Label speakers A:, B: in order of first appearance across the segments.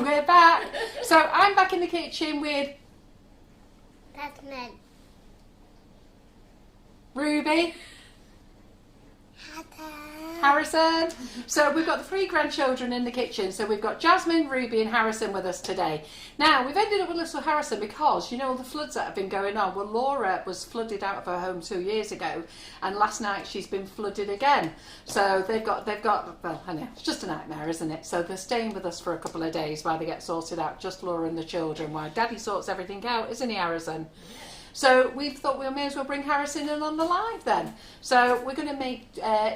A: we're back. So I'm back in the kitchen with
B: Jasmine.
A: Ruby, Harrison. So we've got the 3 grandchildren in the kitchen. So we've got Jasmine, Ruby and Harrison with us today. Now we've ended up with little Harrison because you know all the floods that have been going on. Well, Laura was flooded out of her home 2 years ago, and last night she's been flooded again. So they've got well, I know, it's just a nightmare, isn't it? So they're staying with us for a couple of days while they get sorted out, just Laura and the children, while Daddy sorts everything out, isn't he, Harrison? So we thought we may as well bring Harrison in on the live then. So we're going to make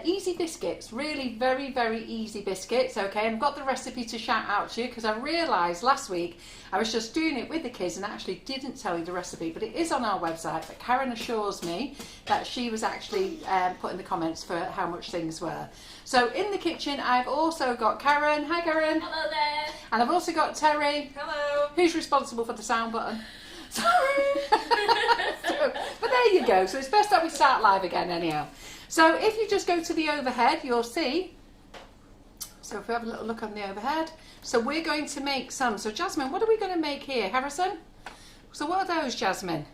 A: easy biscuits, really very, very easy biscuits, okay? And I've got the recipe to shout out to you because I realised last week I was just doing it with the kids and actually didn't tell you the recipe, but it is on our website. But Karen assures me that she was actually putting the comments for how much things were. So in the kitchen I've also got Karen. Hi Karen.
C: Hello there.
A: And I've also got Terry.
C: Hello.
A: Who's responsible for the sound button. But there you go. So it's best that we start live again anyhow. So if you just go to the overhead, you'll see. So if we have a little look on the overhead. So we're going to make some. So Jasmine, what are we going to make here? Harrison? So what are those, Jasmine?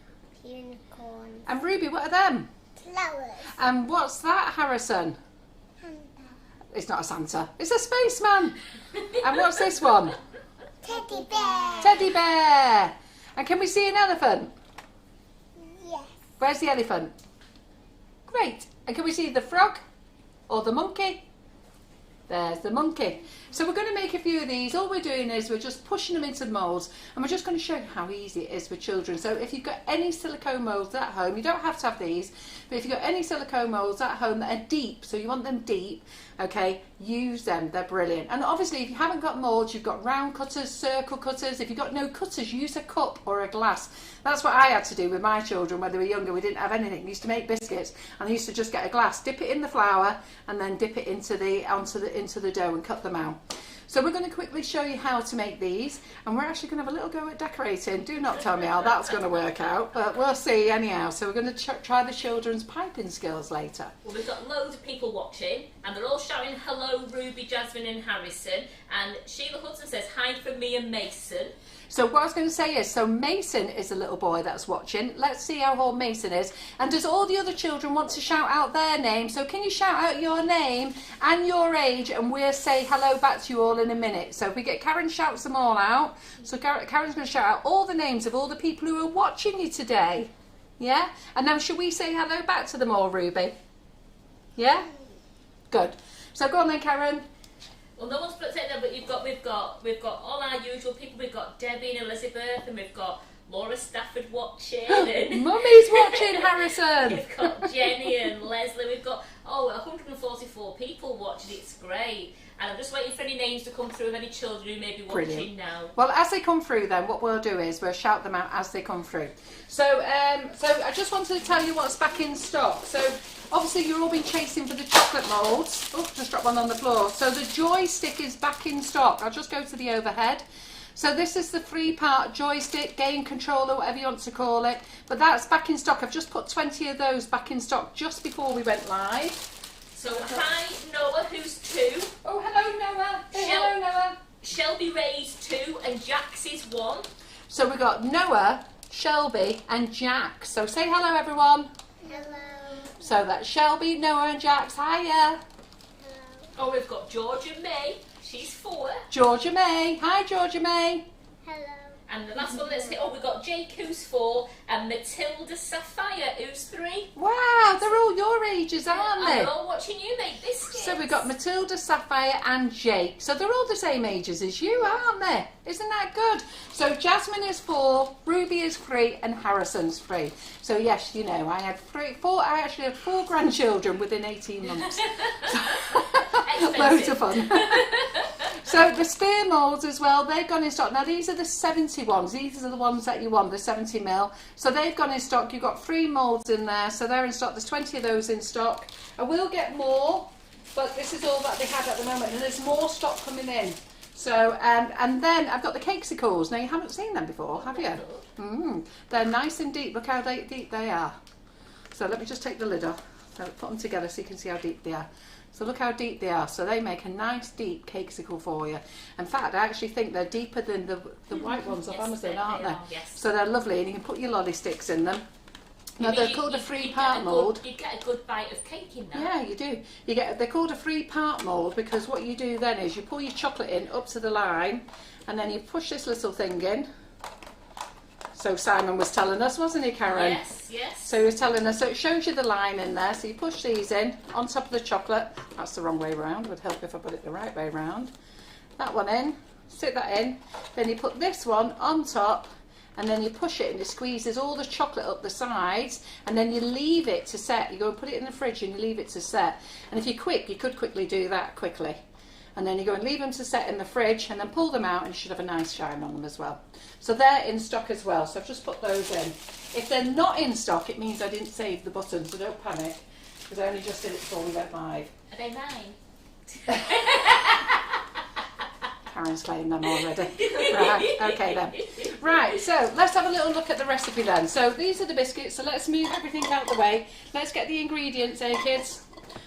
B: Unicorns.
A: And Ruby, what are them?
B: Flowers.
A: And what's that, Harrison?
B: Santa.
A: It's not a Santa. It's a spaceman. And what's this one?
B: Teddy bear.
A: Teddy bear. And can we see an elephant?
B: Yes.
A: Where's the elephant? Great. And can we see the frog? Or the monkey? There's the monkey. So we're going to make a few of these. All we're doing is we're just pushing them into the moulds and we're just going to show you how easy it is for children. So if you've got any silicone moulds at home, you don't have to have these, but if you've got any silicone moulds at home that are deep, so you want them deep, okay, use them. They're brilliant. And obviously if you haven't got moulds, you've got round cutters, circle cutters. If you've got no cutters, use a cup or a glass. That's what I had to do with my children when they were younger. We didn't have anything. We used to make biscuits and I used to just get a glass, dip it in the flour and then dip it into the dough and cut them out. So we're going to quickly show you how to make these, and we're actually going to have a little go at decorating. Do not tell me how that's going to work out, but we'll see anyhow. So we're going to try the children's piping skills later.
C: Well, we've got loads of people watching, and they're all shouting hello, Ruby, Jasmine and Harrison. And Sheila Hudson says hi from me and Mason.
A: So what I was going to say is, so Mason is a little boy that's watching. Let's see how old Mason is. And does all the other children want to shout out their name? So can you shout out your name and your age, and we'll say hello back to you all in a minute. So if we get Karen shouts them all out. So Karen's going to shout out all the names of all the people who are watching you today. Yeah? And then should we say hello back to them all, Ruby? Yeah? Good. So go on then, Karen.
C: Well, no one's put it there, but we've got all our usual people. We've got Debbie and Elizabeth, and we've got Laura Stafford watching. And
A: Mummy's watching, Harrison.
C: We've got Jenny and Leslie. We've got 144 people watching. It's great. And I'm just waiting for any names to come through of any children who may be watching
A: Brilliant.
C: now.
A: Well, as they come through then, what we'll do is we'll shout them out as they come through. So I just wanted to tell you what's back in stock. So obviously you've all been chasing for the chocolate moulds. Oh, just dropped one on the floor. So the joystick is back in stock. I'll just go to the overhead. So this is the 3-part joystick, game controller, whatever you want to call it. But that's back in stock. I've just put 20 of those back in stock just before we went live.
C: So hi Noah, who's 2.
A: Oh, hello Noah. Hey, hello Noah.
C: Shelby Ray's 2 and Jax is 1.
A: So we've got Noah, Shelby and Jax. So say hello everyone.
B: Hello.
A: So that's Shelby, Noah and Jax. Hiya.
B: Hello.
C: Oh, we've got Georgia May, she's 4.
A: Georgia May. Hi Georgia May.
B: Hello.
C: And the last one, let's hit. Oh, we've got Jake, who's 4, and Matilda Sapphire, who's 3.
A: Wow, they're all your ages, aren't
C: And
A: they?
C: they're all watching you make biscuits.
A: So we've got Matilda, Sapphire and Jake. So they're all the same ages as you, aren't they? Isn't that good? So Jasmine is 4, Ruby is 3 and Harrison's 3. So yes, you know, I actually had 4 grandchildren within 18 months. Loads of fun. So the sphere moulds as well, they've gone in stock. Now these are the 70 ones. These are the ones that you want, the 70 mil. So they've gone in stock. You've got 3 moulds in there. So they're in stock. There's 20 of those in stock. I will get more, but this is all that they have at the moment. And there's more stock coming in. So, and then I've got the cakesicles. Now you haven't seen them before, have you? They're nice and deep. Look how deep they are. So let me just take the lid off. So put them together so you can see how deep they are. So look how deep they are. So they make a nice deep cakesicle for you. In fact, I actually think they're deeper than the white ones off Amazon, aren't they?
C: Yes.
A: So they're lovely, and you can put your lolly sticks in them. Now they're called a 3-part mould.
C: You get a good bite of cake in that.
A: Yeah, you do. They're called a 3-part mould because what you do then is you pour your chocolate in up to the line, and then you push this little thing in. So Simon was telling us, wasn't he, Karen?
C: Yes, yes.
A: So he was telling us, so it shows you the line in there. So you push these in on top of the chocolate. That's the wrong way round. Would help if I put it the right way round. That one in, stick that in. Then you put this one on top, and then you push it and it squeezes all the chocolate up the sides, and then you leave it to set. You go and put it in the fridge and you leave it to set. And if you're quick, you could quickly do that quickly. And then you go and leave them to set in the fridge and then pull them out, and you should have a nice shine on them as well. So they're in stock as well, so I've just put those in. If they're not in stock, it means I didn't save the button, so don't panic, because I only just did it before we went live.
C: Are they mine?
A: Karen's claimed them already. Right, okay then. Right, so let's have a little look at the recipe then. So these are the biscuits, so let's move everything out the way. Let's get the ingredients, eh kids?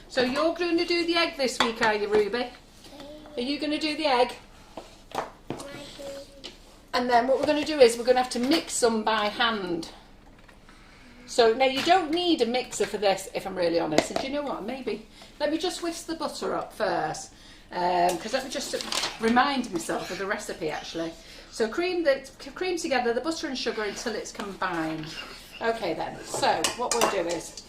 A: So you're going to do the egg this week, are you, Ruby? Are you going to do the egg? And then what we're going to do is we're going to have to mix them by hand. So now you don't need a mixer for this, if I'm really honest. And do you know what? Maybe let me just whisk the butter up first, because let me just remind myself of the recipe actually. So cream together the butter and sugar until it's combined. Okay then. So what we'll do is,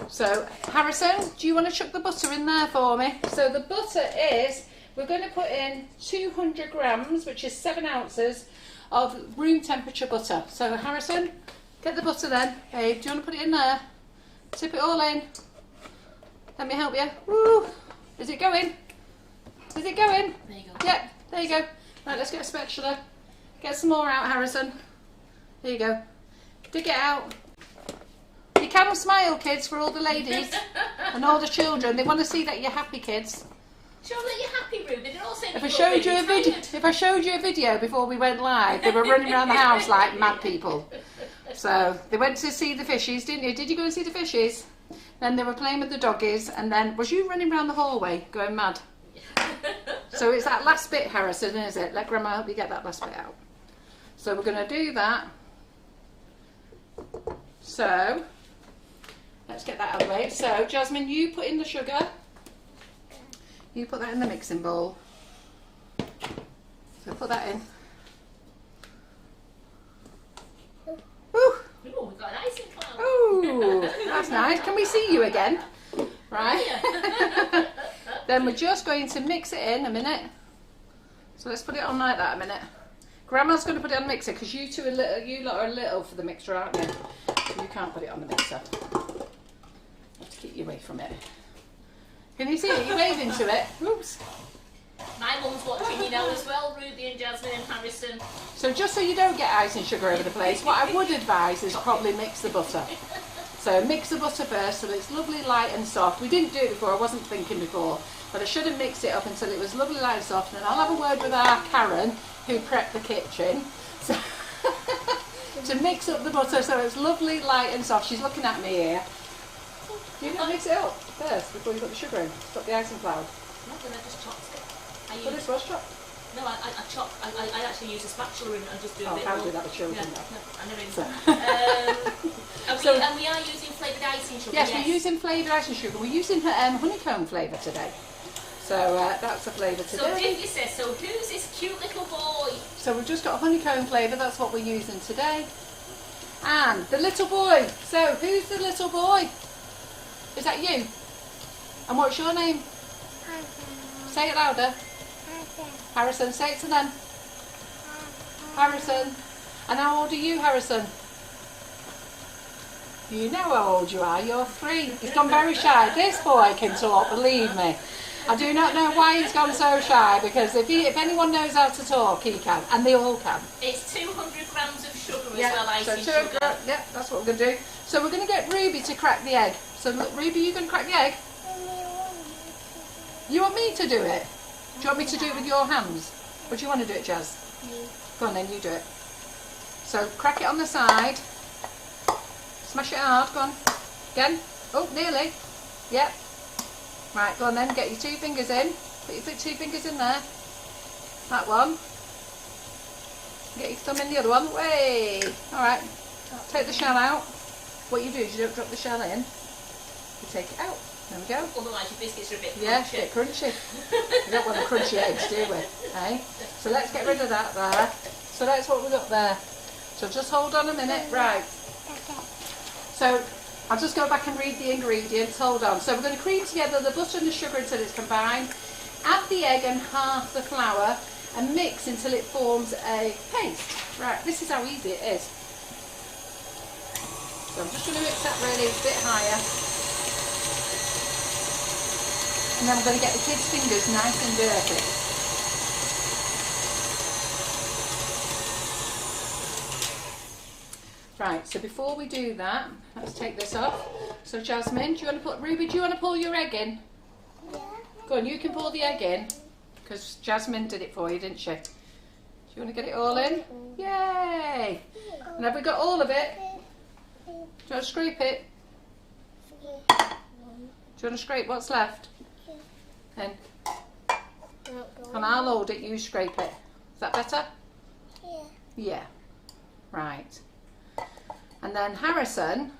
A: so Harrison, do you want to chuck the butter in there for me? So the butter is, we're going to put in 200 grams, which is 7 ounces of room temperature butter. So Harrison, get the butter then. Babe, do you want to put it in there? Tip it all in. Let me help you. Woo! Is it going? Is it going?
C: There you go.
A: Yep, there you go. Right, let's get a spatula. Get some more out, Harrison. There you go. Dig it out. You can smile, kids, for all the ladies and all the children. They want to see that you're happy, kids.
C: Show that you're happy, Ruby. They're all saying
A: If I showed you a video before we went live, they were running around the house like mad people. So they went to see the fishies, didn't you? Did you go and see the fishies? Then they were playing with the doggies, and then was you running around the hallway going mad? So it's that last bit, Harrison, is it? Let Grandma help you get that last bit out. So we're going to do that. So let's get that out of the way. So Jasmine, you put in the sugar. You put that in the mixing bowl. So put that in. Ooh.
C: Ooh, we've got an icing cloud.
A: Ooh, that's nice. Can we see you again? Right. Then we're just going to mix it in a minute. So let's put it on like that a minute. Grandma's going to put it on the mixer because you lot are little for the mixer, aren't you? You can't put it on the mixer. I have to keep you away from it. Can you see it? You're waving to it. Oops.
C: My mum's watching you now as well, Ruby and Jasmine and Harrison.
A: So just so you don't get ice and sugar over the place, what I would advise is probably mix the butter. So mix the butter first so it's lovely light and soft. We didn't do it before, I wasn't thinking before, but I should have mixed it up until it was lovely light and soft. And I'll have a word with our Karen, who prepped the kitchen, so to mix up the butter so it's lovely light and soft. She's looking at me here. You can mix it up first before you put the sugar in. Stop the icing cloud.
C: No, then I just chopped it.
A: Put this was chopped.
C: No, I chop. I actually use a spatula and just do a
A: Oh,
C: bit.
A: can't
C: more.
A: do that with children.
C: Yeah,
A: though.
C: no, I never even.
A: So-
C: And we are using flavoured icing sugar.
A: Yes, we're using flavoured icing sugar. We're using honeycomb flavour today. So that's the flavour
C: So
A: today.
C: Davy says, so who's this cute little boy?
A: So we've just got honeycomb flavour, that's what we're using today. And the little boy. So who's the little boy? Is that you? And what's your name? Say it louder. Harrison, say it to them. Harrison. And how old are you, Harrison? You know how old you are, you're 3. He's gone very shy. This boy can talk, believe me. I do not know why he's gone so shy, because if anyone knows how to talk, he can, and they all can.
C: It's 200 grams of sugar as well, icing
A: so
C: sugar.
A: yeah, that's what we're going to do. So we're going to get Ruby to crack the egg. So look, Ruby, you going to crack the egg? You want me to do it? Do you want me to do it with your hands? Or do you want to do it, Jazz? Go on then, you do it. So crack it on the side. Smash it hard, go on. Again. Oh, nearly. Yep. Right, go on then, get your 2 fingers in. Put your 2 fingers in there. That one. Get your thumb in the other one. Way! Alright, take the shell out. What you do is you don't drop the shell in, you take it out. There we go.
C: Otherwise your biscuits are a bit crunchy.
A: Yeah, a bit crunchy. We don't want the crunchy eggs, do we? Eh? So let's get rid of that there. So that's what we've got there. So just hold on a minute. Right. So I'll just go back and read the ingredients. Hold on. So we're going to cream together the butter and the sugar until it's combined. Add the egg and half the flour and mix until it forms a paste. Right, this is how easy it is. So I'm just going to mix that really a bit higher. And then we're going to get the kids' fingers nice and dirty. Right, so before we do that, let's take this off. So Jasmine, Ruby, do you want to pour your egg in?
B: Yeah.
A: Go on, you can pour the egg in. Because Jasmine did it for you, didn't she? Do you want to get it all in? Yay! And have we got all of it? Do you want to scrape it? Do you want to scrape what's left? Then. And I'll hold it, you scrape it. Is that better?
B: Yeah.
A: Yeah. Right. And then Harrison,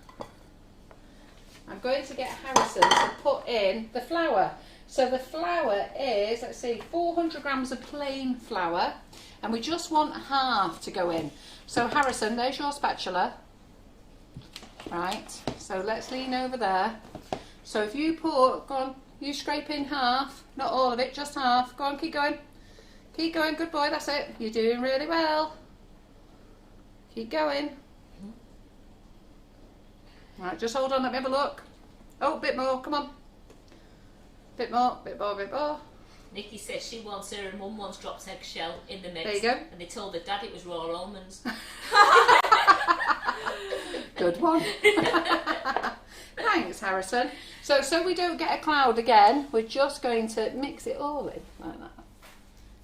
A: I'm going to get Harrison to put in the flour. So the flour is, let's see, 400 grams of plain flour, and we just want half to go in. So Harrison, there's your spatula. Right, so let's lean over there. So if you pour, go on, you scrape in half, not all of it, just half. Go on, keep going. Keep going, good boy, that's it. You're doing really well. Keep going. Right, just hold on, let me have a look. Oh, a bit more, come on. Bit more, bit more, bit more.
C: Nikki says she wants her and mum once dropped eggshell in the mix.
A: There you go.
C: And they told her dad it was raw almonds.
A: Good one. Thanks, Harrison. So we don't get a cloud again, we're just going to mix it all in like that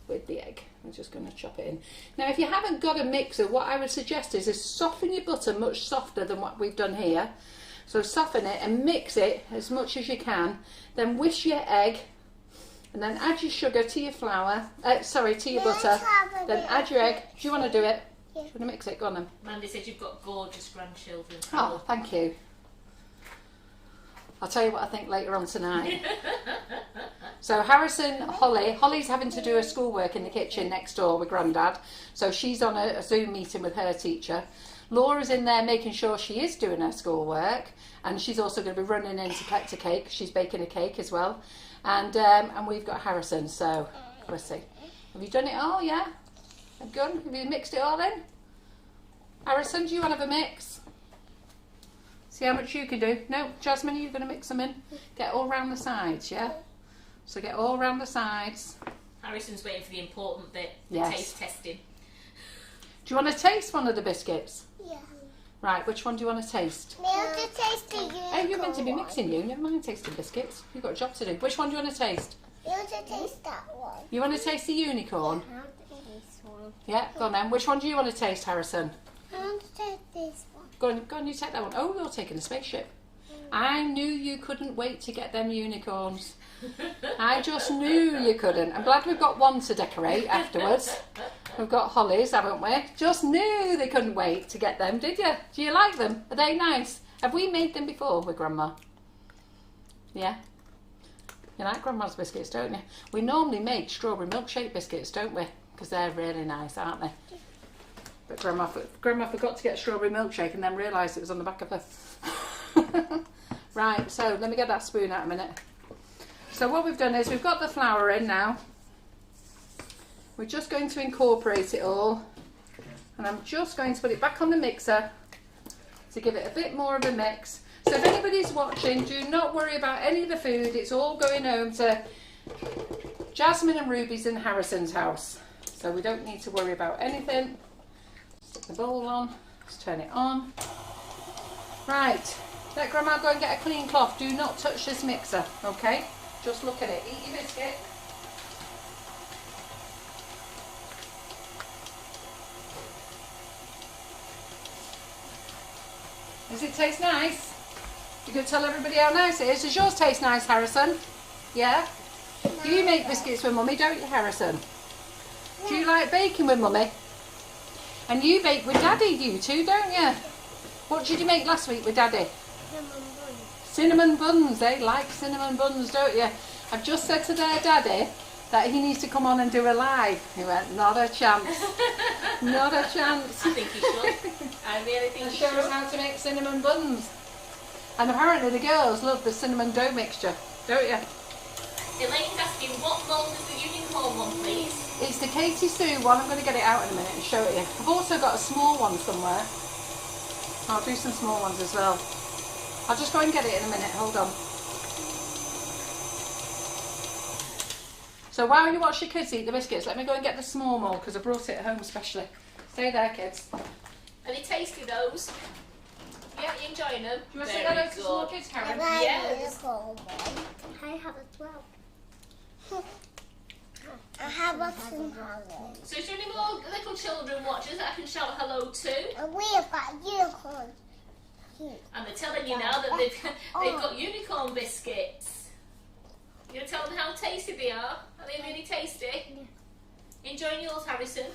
A: with the egg. I'm just going to chop it in. Now, if you haven't got a mixer, what I would suggest is soften your butter much softer than what we've done here. So soften it and mix it as much as you can. Then whisk your egg, and then add your sugar to your flour. To your butter. Then add your egg. Do you want to do it? Do you want to mix it? Go on then.
C: Mandy said you've got gorgeous grandchildren.
A: Oh, thank you. I'll tell you what I think later on tonight. So Holly's having to do her schoolwork in the kitchen next door with Grandad. So she's on a Zoom meeting with her teacher. Laura's in there making sure she is doing her schoolwork, and she's also going to be running in to collect a cake. She's baking a cake as well. And we've got Harrison, so we'll see. Have you done it all, yeah? Good? Have you mixed it all in? Harrison, do you want to have a mix? See how much you can do. No, Jasmine, are you going to mix them in? Get all round the sides, yeah? So get all round the sides.
C: Harrison's waiting for the important bit, the
A: Yes.
C: taste testing.
A: Do you want to taste one of the biscuits?
B: Yeah.
A: Right, which one do you want to taste?
B: May I taste the unicorn?
A: Oh, you're meant to be mixing you. Never mind tasting biscuits. You've got a job to do. Which one do you want to taste?
B: May I taste that one?
A: You want to taste the unicorn?
B: I want to taste this one.
A: Yeah, go on then. Which one do you want to taste, Harrison?
B: I want to taste this one.
A: Go on, you take that one. Oh, you're taking a spaceship. I knew you couldn't wait to get them unicorns. I just knew you couldn't. I'm glad we've got one to decorate afterwards. We've got Holly's, haven't we? Just knew they couldn't wait to get them, did you? Do you like them? Are they nice? Have we made them before with Grandma? Yeah? You like Grandma's biscuits, don't you? We normally make strawberry milkshake biscuits, don't we? Because they're really nice, aren't they? But Grandma forgot to get strawberry milkshake and then realised it was on the back of her. Right, so let me get that spoon out a minute. So what we've done is we've got the flour in now. We're just going to incorporate it all. And I'm just going to put it back on the mixer to give it a bit more of a mix. So if anybody's watching, do not worry about any of the food. It's all going home to Jasmine and Ruby's in Harrison's house. So we don't need to worry about anything. Stick the bowl on. Let's turn it on. Right. Let Grandma go and get a clean cloth. Do not touch this mixer, okay? Just look at it. Eat your biscuit. Does it taste nice? You could tell everybody how nice it is. Does yours taste nice, Harrison? Yeah? You make biscuits with Mummy, don't you, Harrison? Do you like baking with Mummy? And you bake with Daddy, you two, don't you? What did you make last week with Daddy? Cinnamon buns. They like cinnamon buns, don't you? I've just said to their Daddy that he needs to come on and do a live. He went, not a chance. Not a chance.
C: I think he should. I really think
A: And
C: he
A: show
C: should.
A: us how to make cinnamon buns. And apparently the girls love the cinnamon dough mixture, don't you?
C: Elaine's asking, what mould is the unicorn one, please?
A: It's the Katie Sue one. I'm going to get it out in a minute and show it you. I've also got a small one somewhere. I'll do some small ones as well. I'll just go and get it in a minute. Hold on. So while you watch your kids eat the biscuits, let me go and get the small mould because I brought it home specially. Stay there, kids.
C: Are they tasty, those? Yeah, you enjoying them?
A: Do you want to say hello to small kids, Karen?
C: Yes.
B: I have a 12. I have a 2.
C: So is there any more little children watching that I can shout hello to?
B: And we have got unicorns.
C: And they're telling you now that they've got unicorn biscuits. You're going to tell them how tasty they are? Are they really tasty? Enjoying yours, Harrison?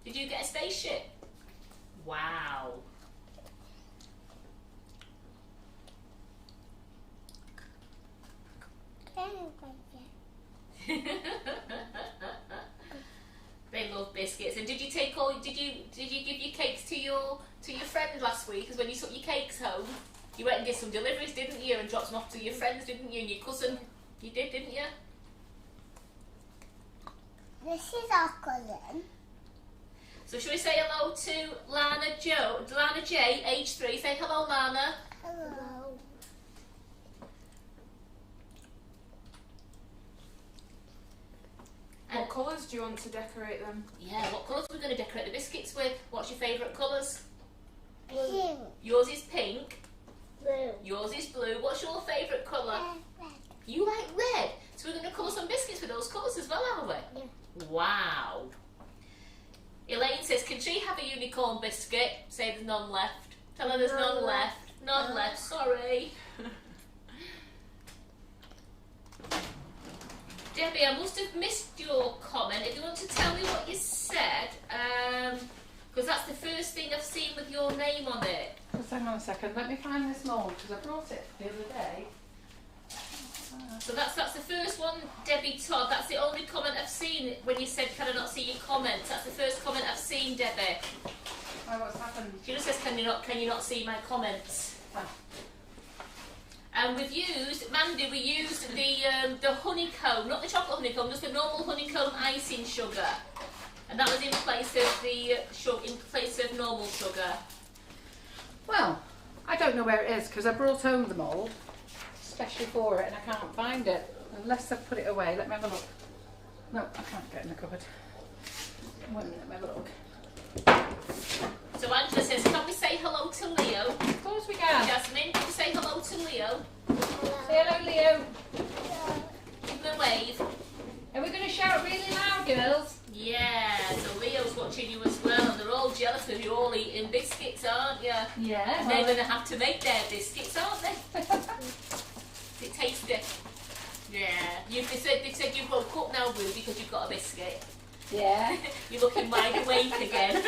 C: Did you get a spaceship? Wow. They love biscuits. And did you take all? Did you give your cakes to your friend last week? Because when you took your cakes home, you went and did some deliveries, didn't you? And dropped them off to your friends, didn't you? And your cousin, you did, didn't you?
B: This is our cousin.
C: So should we say hello to Lana J, age 3? Say hello, Lana.
B: Hello.
D: What colours do you want to decorate them?
C: Yeah, what colours are we going to decorate the biscuits with? What's your favourite colours?
B: Pink.
C: Yours is pink.
B: Blue.
C: Yours is blue. What's your favourite colour?
B: Red.
C: You like red. So we're going to colour some biscuits with those colours as well, aren't we?
B: Yeah.
C: Wow. Elaine says, can she have a unicorn biscuit? Say there's none left. Tell her there's none left. None left, sorry. Debbie, I must have missed your comment. If you want to tell me what you said, because that's the first thing I've seen with your name on it.
A: Just hang on a second. Let me find this mould because I brought it the other day.
C: So that's the first one, Debbie Todd. That's the only comment I've seen when you said, can I not see your comments? That's the first comment I've seen, Debbie.
A: Oh, what's happened?
C: She just says, can you not see my comments?
A: Ah.
C: And we've used, Mandy, we used the honeycomb, not the chocolate honeycomb, just the normal honeycomb icing sugar. And that was in place of normal sugar.
A: Well, I don't know where it is because I brought home the mould, especially for it, and I can't find it. Unless I've put it away. Let me have a look. No, I can't get in the cupboard. Wait a minute, let me have a look.
C: So Angela says, can we say hello to Leo?
A: Of course we can.
C: Jasmine, can we say hello to Leo?
A: Say hello, Leo.
C: Give him a wave.
A: Are we going to shout really loud, girls?
C: Yeah, so Leo's watching you as well, and they're all jealous because you're all eating biscuits, aren't you?
A: Yeah.
C: And they're going to have to make their biscuits, aren't they? Is it tasty? Yeah. They said you woke up now, Boo, because you've got a biscuit.
A: Yeah.
C: You're looking wide awake again.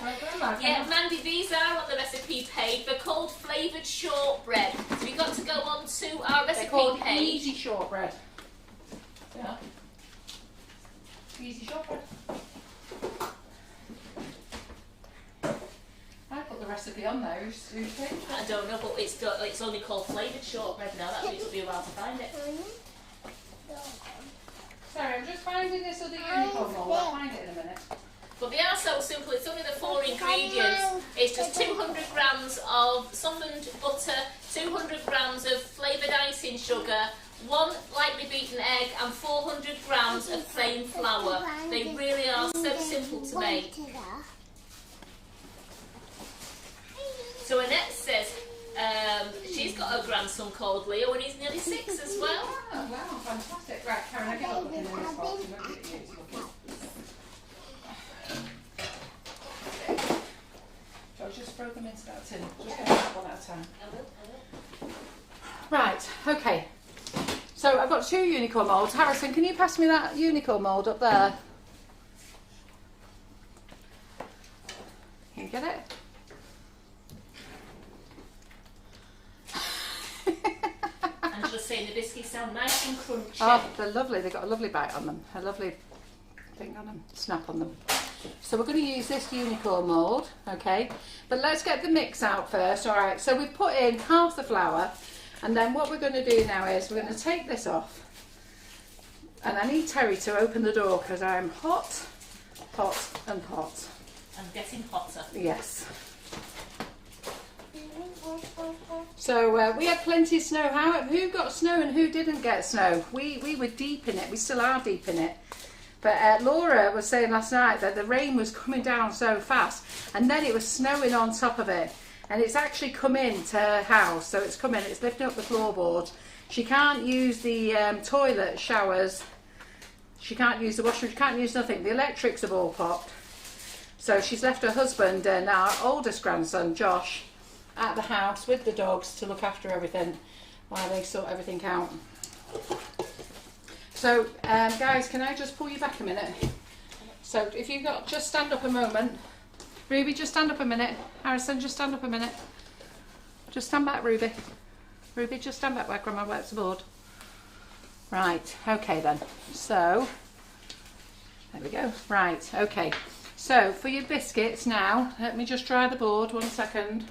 A: Well done,
C: Yeah, Mandy, these are on the recipe page. They're called flavoured shortbread. So you've got to go on to our
A: They're
C: recipe
A: called
C: page.
A: easy shortbread. Yeah. Easy shortbread. I put the recipe on there. Who's picked?
C: I don't know, but it's only called flavoured shortbread now. That used to be a while to find it.
A: Sorry, I'm just finding this other unicorn mould. I'll find it in a minute.
C: But they are so simple. It's only the 4 ingredients. It's just 200 grams of softened butter, 200 grams of flavoured icing sugar, 1 lightly beaten egg, and 400 grams of plain flour. They really are so simple to make. So Annette says she's got a grandson called Leo, and he's nearly 6 as well.
A: Oh, wow, fantastic. Right, Karen, I give up looking in this box. You won't get it used looking. So I'll just throw them into that tin. Just get that one at a time. Right, okay. So I've got 2 unicorn moulds. Harrison, can you pass me that unicorn mould up there? Can you get it?
C: Angela's saying the biscuits sound nice and crunchy.
A: Oh, they're lovely. They've got a lovely bite on them. A lovely thing on them. Snap on them. So we're going to use this unicorn mould, okay? But let's get the mix out first. All right, so we've put in half the flour. And then what we're going to do now is we're going to take this off. And I need Terry to open the door because I'm hot, hot and hot.
C: I'm getting hotter.
A: Yes. So we had plenty of snow. Who got snow and who didn't get snow? We were deep in it. We still are deep in it. But Laura was saying last night that the rain was coming down so fast and then it was snowing on top of it. And it's actually come into her house. So it's come in, it's lifting up the floorboards. She can't use the toilet showers. She can't use the washroom. She can't use nothing. The electrics have all popped. So she's left her husband and our oldest grandson, Josh, at the house with the dogs to look after everything while they sort everything out. So, guys, can I just pull you back a minute? So, if you got, just stand up a moment. Ruby, just stand up a minute. Harrison, just stand up a minute. Just stand back, Ruby. Ruby, just stand back where Grandma wipes the board. Right, okay then. So, there we go. Right, okay. So, for your biscuits now, let me just dry the board 1 second.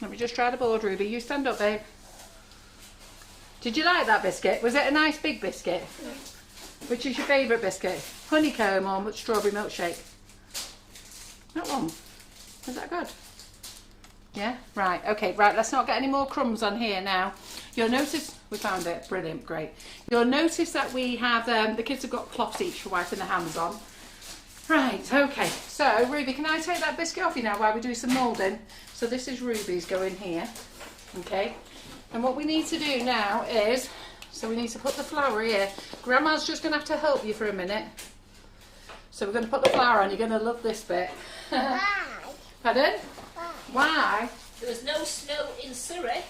A: Let me just dry the board, Ruby. You stand up, babe. Did you like that biscuit? Was it a nice big biscuit?
B: Yeah.
A: Which is your favourite biscuit? Honeycomb or strawberry milkshake? That one. Was that good? Yeah? Right, okay, right, let's not get any more crumbs on here now. You'll notice, we found it, brilliant, great. You'll notice that we have, the kids have got cloths each for wiping their hands on. Right, okay, so Ruby, can I take that biscuit off you now while we do some moulding? So this is Ruby's going here, okay? And what we need to do now is, so we need to put the flour here. Grandma's just going to have to help you for a minute. So we're going to put the flour on. You're going to love this bit.
B: Why?
A: Pardon?
B: Why?
A: Why?
C: There was no snow in Surrey.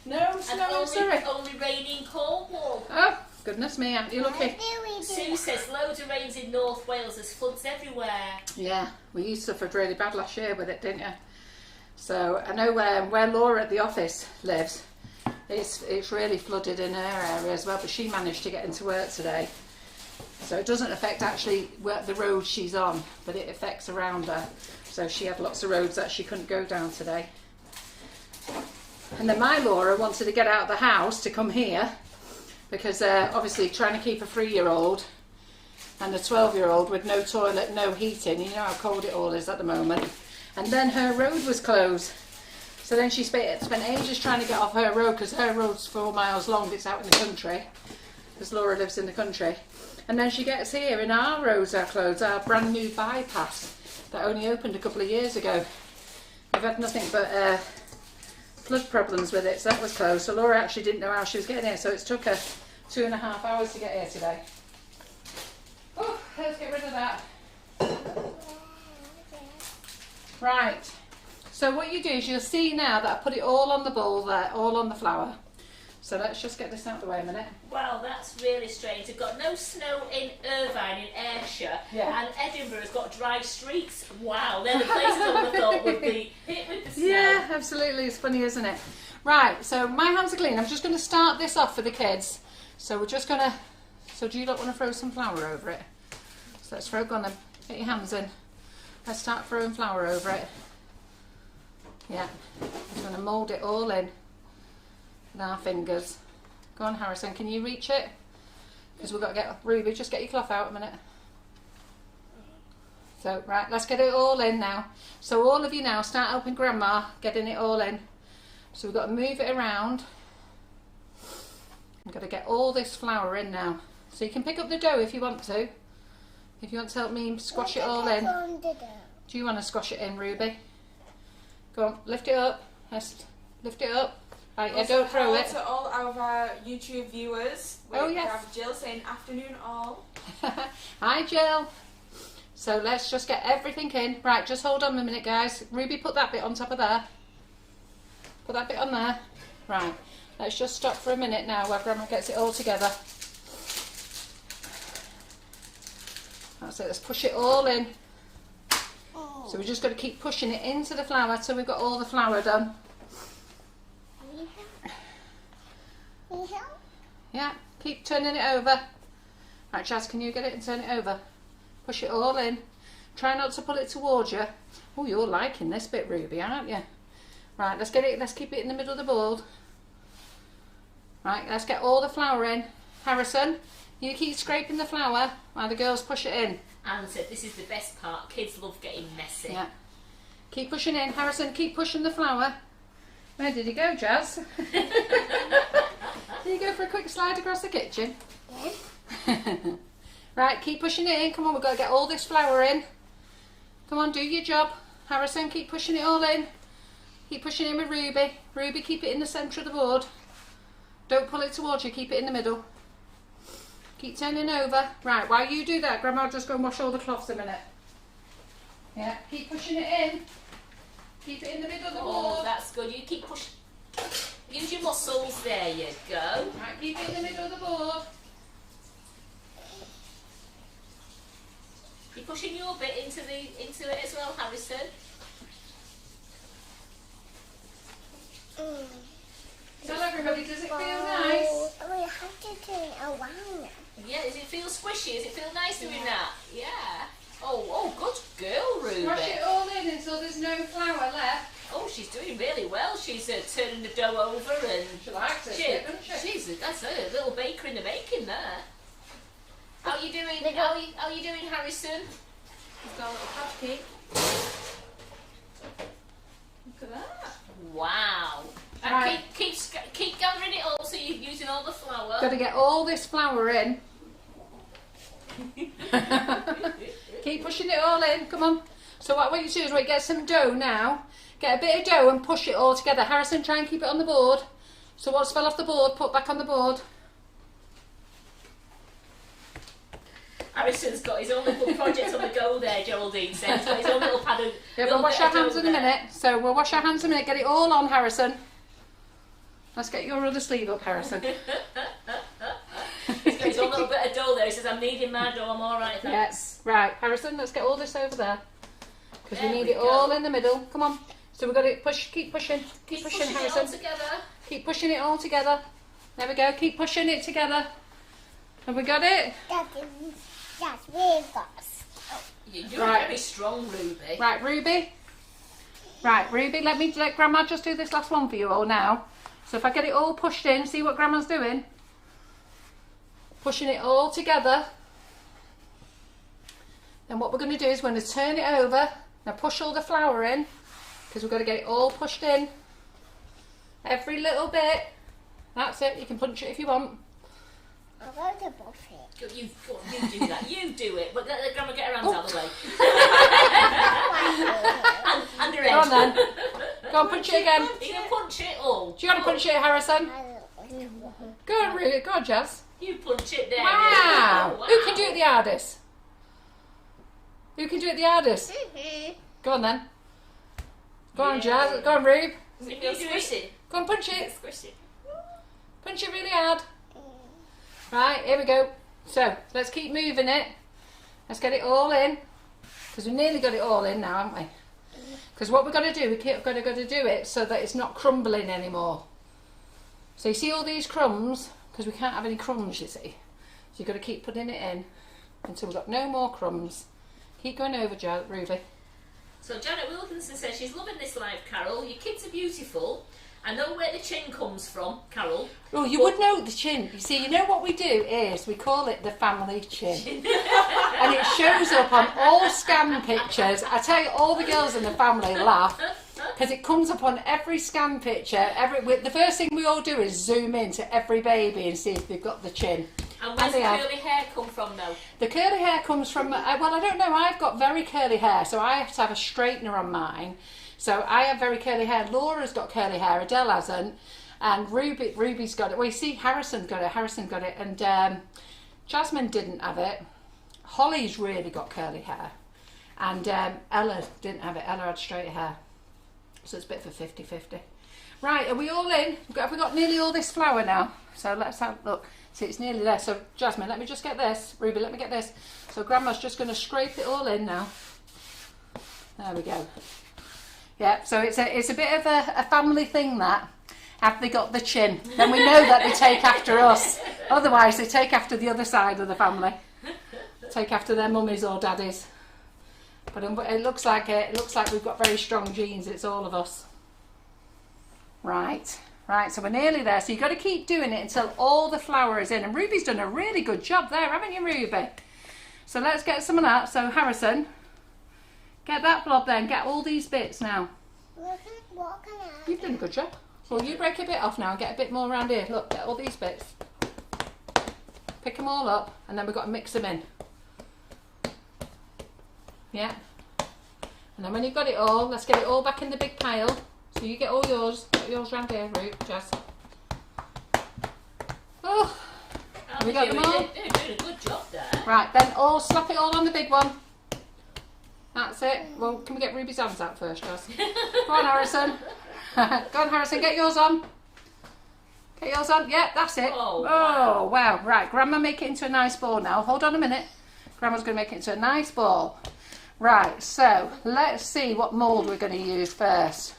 A: No snow in Surrey.
C: Only rain in Cornwall.
A: Oh, goodness me, aren't you lucky?
B: Why do we do
C: Sue
B: that?
C: says loads of rains in North Wales. There's floods everywhere.
A: Yeah, you suffered really bad last year with it, didn't you? So I know where Laura at the office lives. It's really flooded in her area as well, but she managed to get into work today. So it doesn't affect actually the road she's on, but it affects around her. So she had lots of roads that she couldn't go down today. And then my Laura wanted to get out of the house to come here because obviously trying to keep a 3-year-old and a 12-year-old with no toilet, no heating. You know how cold it all is at the moment. And then her road was closed. So then she spent ages trying to get off her road because her road's 4 miles long. It's out in the country because Laura lives in the country. And then she gets here and our roads are closed, our brand new bypass that only opened a couple of years ago. We've had nothing but flood problems with it, so that was closed. So Laura actually didn't know how she was getting here, so it took her 2.5 hours to get here today. Oh, let's get rid of that. Right. So what you do is you'll see now that I put it all on the bowl there, all on the flour. So let's just get this out of the way a minute.
C: Wow, that's really strange. We've got no snow in Irvine in Ayrshire,
A: Yeah.
C: and Edinburgh's got dry streets. Wow, they're the places I would have thought would be hit with the snow.
A: Yeah, absolutely. It's funny, isn't it? Right, so my hands are clean. I'm just going to start this off for the kids. So we're just going to... So do you not want to throw some flour over it? So let's throw it on them. Get your hands in. Let's start throwing flour over it. Yeah. I'm going to mould it all in with our fingers. Go on, Harrison. Can you reach it? Because we've got to get... Ruby, just get your cloth out a minute. So, right, let's get it all in now. So all of you now, start helping Grandma getting it all in. So we've got to move it around. We've got to get all this flour in now. So you can pick up the dough if you want to. If you want to help me squash it all in. Do you want to squash it in, Ruby? Go on, lift it up. Let's lift it up. Right, yeah, don't throw it.
D: To all our YouTube viewers, we
A: yes.
D: have Jill saying afternoon all.
A: Hi, Jill. So let's just get everything in. Right, just hold on a minute, guys. Ruby, put that bit on top of there. Put that bit on there. Right, let's just stop for a minute now while Grandma gets it all together. That's it, let's push it all in. So we're just going to keep pushing it into the flour till we've got all the flour done. Yeah, keep turning it over. Right, Jazz, can you get it and turn it over? Push it all in. Try not to pull it towards you. Oh, you're liking this bit, Ruby, aren't you? Right, let's keep it in the middle of the board. Right, let's get all the flour in. Harrison, you keep scraping the flour while the girls push it in.
C: And this is the best part. Kids love getting messy.
A: Yeah. Keep pushing in. Harrison, keep pushing the flour. Where did he go, Jazz? Did you go for a quick slide across the kitchen?
B: Yeah.
A: Right, keep pushing it in. Come on, we've got to get all this flour in. Come on, do your job. Harrison, keep pushing it all in. Keep pushing in with Ruby. Ruby, keep it in the centre of the board. Don't pull it towards you, keep it in the middle. Keep turning over. Right, while you do that, Grandma will just go and wash all the cloths a minute. Yeah, keep pushing it in. Keep it in the middle of the board.
C: Oh, that's good. You keep pushing. Use your muscles. There you go.
A: Right, keep it in the middle of the board.
C: You're pushing your bit into it as well, Harrison.
A: Tell everybody, does it feel nice?
B: We have to turn it around.
C: Yeah, does it feel squishy? Does it feel nice doing that? Yeah. Oh, good girl, Ruby.
A: Brush it all in until there's no flour left.
C: Oh, she's doing really well. She's turning the dough over and
A: She likes it, doesn't she?
C: that's a little baker in the making there. How you doing? How you doing, Harrison?
D: We've got a little patch cake. Look at that.
C: Wow. And
A: Right.
C: keep gathering it all so you're using all the flour.
A: Got to get all this flour in. Keep pushing it all in. Come on. So what you do is we get some dough now. Get a bit of dough and push it all together. Harrison, try and keep it on the board. So what's fell off the board, put back on the board.
C: Harrison's got his own little project on the go there, Geraldine said. He's got his own little pad of...
A: Yeah, we'll wash our hands in a minute. So we'll wash our hands in a minute. Get it all on, Harrison. Let's get your other sleeve up, Harrison.
C: He's got his own little bit of dough there. He says, I'm needing my dough, I'm alright, thanks.
A: Yes. Right, Harrison, let's get all this over there. Because we
C: There
A: need
C: we
A: it
C: go.
A: all in the middle. Come on. So we've got to push, keep pushing. Keep pushing,
C: Pushing it all
A: Harrison.
C: together.
A: Keep pushing it all together. There we go. Keep pushing it together. Have we got it?
B: That's really fast.
C: You're doing
A: Right.
C: very strong, Ruby.
A: Right, Ruby. Right, Ruby, let Grandma just do this last one for you all now. So if I get it all pushed in, see what Grandma's doing? Pushing it all together. Then what we're going to do is we're going to turn it over. Now push all the flour in, because we've got to get it all pushed in. Every little bit. That's it. You can punch it if you want.
B: I'm going to buff it.
C: You do that. You do it. But let Grandma get her hands out of the way. and her
A: Go on
C: head.
A: then. Go on, punch it again.
C: You can punch it all.
A: Do you want to punch it, Harrison? Go on, Ruby. Go on, Jazz.
C: You punch it there.
A: Wow.
C: Wow.
A: Who can do it the hardest? Who can do it the hardest? Go on then. Go on, Jazz. Go on, Rube.
C: Does it feel squishy?
A: Go on, punch it.
C: Squishy.
A: Punch it really hard. Right, here we go. So, let's keep moving it. Let's get it all in. Because we nearly got it all in now, haven't we? Because what we've got to do, we've got to do it so that it's not crumbling anymore. So you see all these crumbs? Because we can't have any crumbs, you see. So you've got to keep putting it in until we've got no more crumbs. Keep going over, Ruby.
C: So Janet Wilkinson says she's loving this live, Carol. Your kids are beautiful. I know where the chin comes from, Carol.
A: Oh, you would know the chin. You see, you know what we do is we call it the family chin. And it shows up on all scan pictures. I tell you, all the girls in the family laugh because it comes up on every scan picture. The first thing we all do is zoom into every baby and see if they've got the chin.
C: And where's the curly hair come from though?
A: The curly hair comes from, well, I don't know, I've got very curly hair, so I have to have a straightener on mine. So I have very curly hair. Laura's got curly hair, Adele hasn't. And Ruby's got it. Well, you see, Harrison got it, and Jasmine didn't have it. Holly's really got curly hair. And Ella didn't have it. Ella had straight hair. So it's a bit of a 50-50. Right, are we all in? Have we got nearly all this flour now? So let's have a look. See, it's nearly there. So Jasmine, let me just get this. Ruby, let me get this. So Grandma's just going to scrape it all in now. There we go. Yeah, so it's a bit of a family thing that. Have they got the chin? Then we know that they take after us. Otherwise, they take after the other side of the family. Take after their mummies or daddies. But it looks like we've got very strong genes. It's all of us. Right, so we're nearly there. So you've got to keep doing it until all the flour is in. And Ruby's done a really good job there, haven't you, Ruby? So let's get some of that. So Harrison, get that blob there and get all these bits now.
B: What can I?
A: You've done a good job. Well, you break a bit off now and get a bit more around here. Look, get all these bits. Pick them all up and then we've got to mix them in. Yeah. And then when you've got it all, let's get it all back in the big pile. So you get all yours. Get yours round here, Ruth, Jazz. Oh, have we got them all?
C: You're doing a good job there.
A: Right, then slap it all on the big one. That's it. Well, can we get Ruby's hands out first, Jazz? Go on, Harrison. Go on, Harrison, get yours on. Get yours on. Yeah, that's it.
C: Oh,
A: wow. Right, Grandma, make it into a nice ball now. Hold on a minute. Grandma's going to make it into a nice ball. Right, so let's see what mould we're going to use first.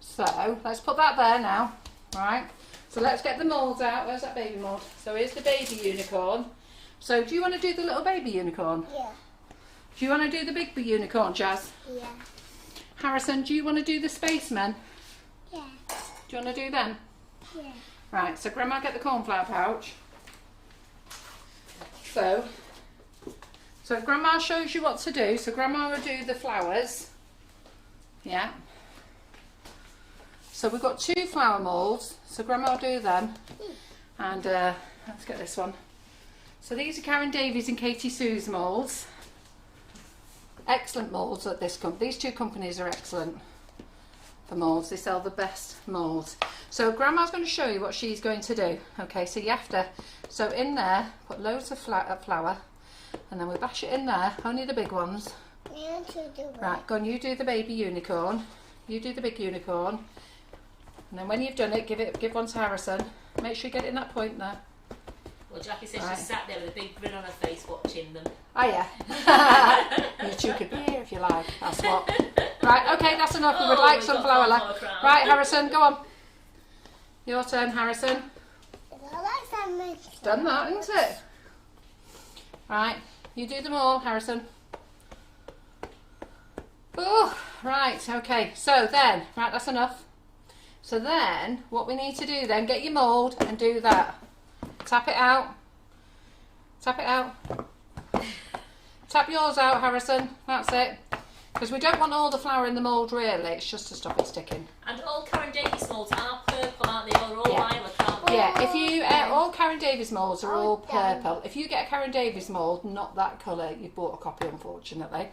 A: So let's put that there now. Right, so let's get the moulds out. Where's that baby mould? So here's the baby unicorn. So do you want to do the little baby unicorn?
B: Yeah.
A: Do you want to do the big unicorn, Jazz?
B: Yeah.
A: Harrison, do you want to do the spacemen?
B: Yeah.
A: Do you want to do them?
B: Yeah.
A: Right, so Grandma, get the cornflour pouch. So Grandma shows you what to do. So Grandma will do the flowers. Yeah. So we've got 2 flower moulds. So Grandma will do them. And let's get this one. So these are Karen Davies and Katie Sue's moulds. Excellent moulds at this company. These 2 companies are excellent for moulds. They sell the best moulds. So Grandma's going to show you what she's going to do. Okay, so you have to, so in there, put loads of flour, and then we bash it in there, only the big ones. Right, go on, you do the baby unicorn. You do the big unicorn. And then when you've done it, give one to Harrison. Make sure you get it in that point there.
C: Well, Jackie said
A: Right.
C: she sat there with a big grin on her face watching them.
A: Oh yeah. You 2 could be here if you like. That's what. Right, okay, that's enough. We would like some flour left. Right, Harrison, go on. Your turn, Harrison. It's done that, isn't it? Right, you do them all, Harrison. Oh, right, okay. So then, right, that's enough. So then, what we need to do then, get your mould and do that. Tap it out. Tap it out. Tap yours out, Harrison. That's it. Because we don't want all the flour in the mould really, it's just to stop it sticking.
C: And all Karen Davies moulds are purple, aren't they? Or all lilac, aren't they?
A: Yeah, if you, all Karen Davies moulds are all purple. If you get a Karen Davies mould, not that colour, you've bought a copy unfortunately.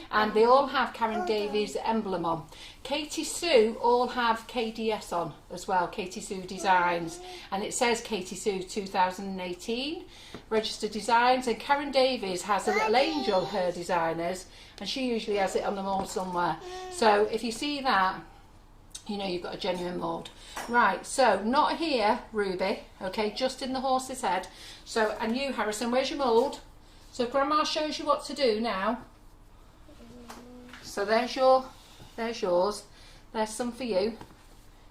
A: And they all have Karen Davies emblem on. Katie Sue all have KDS on as well, Katie Sue Designs. And it says Katie Sue 2018, registered designs. And Karen Davies has a little angel, her designers, and she usually has it on the mould somewhere. So if you see that, you know you've got a genuine mould. Right, so not here, Ruby, okay, just in the horse's head. So, and you, Harrison, where's your mould? So Grandma shows you what to do now. So there's yours. There's some for you.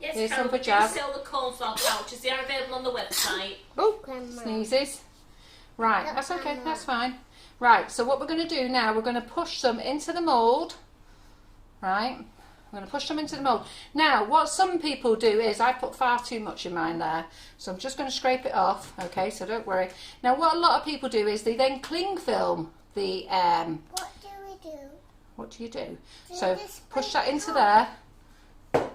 C: Yes,
A: Here's
C: Carol,
A: some for
C: we do
A: Jazz.
C: sell the cornflower pouches. They are available on the website.
A: Oh,
B: Grandma.
A: sneezes. Right, that's okay, that's fine. Right, so what we're going to do now, we're going to push some into the mould. Right, I'm going to push them into the mould. Now, what some people do is, I put far too much in mine there, so I'm just going to scrape it off, okay, so don't worry. Now, what a lot of people do is they then cling film the,
B: What do we do?
A: what do you do? So push that into there.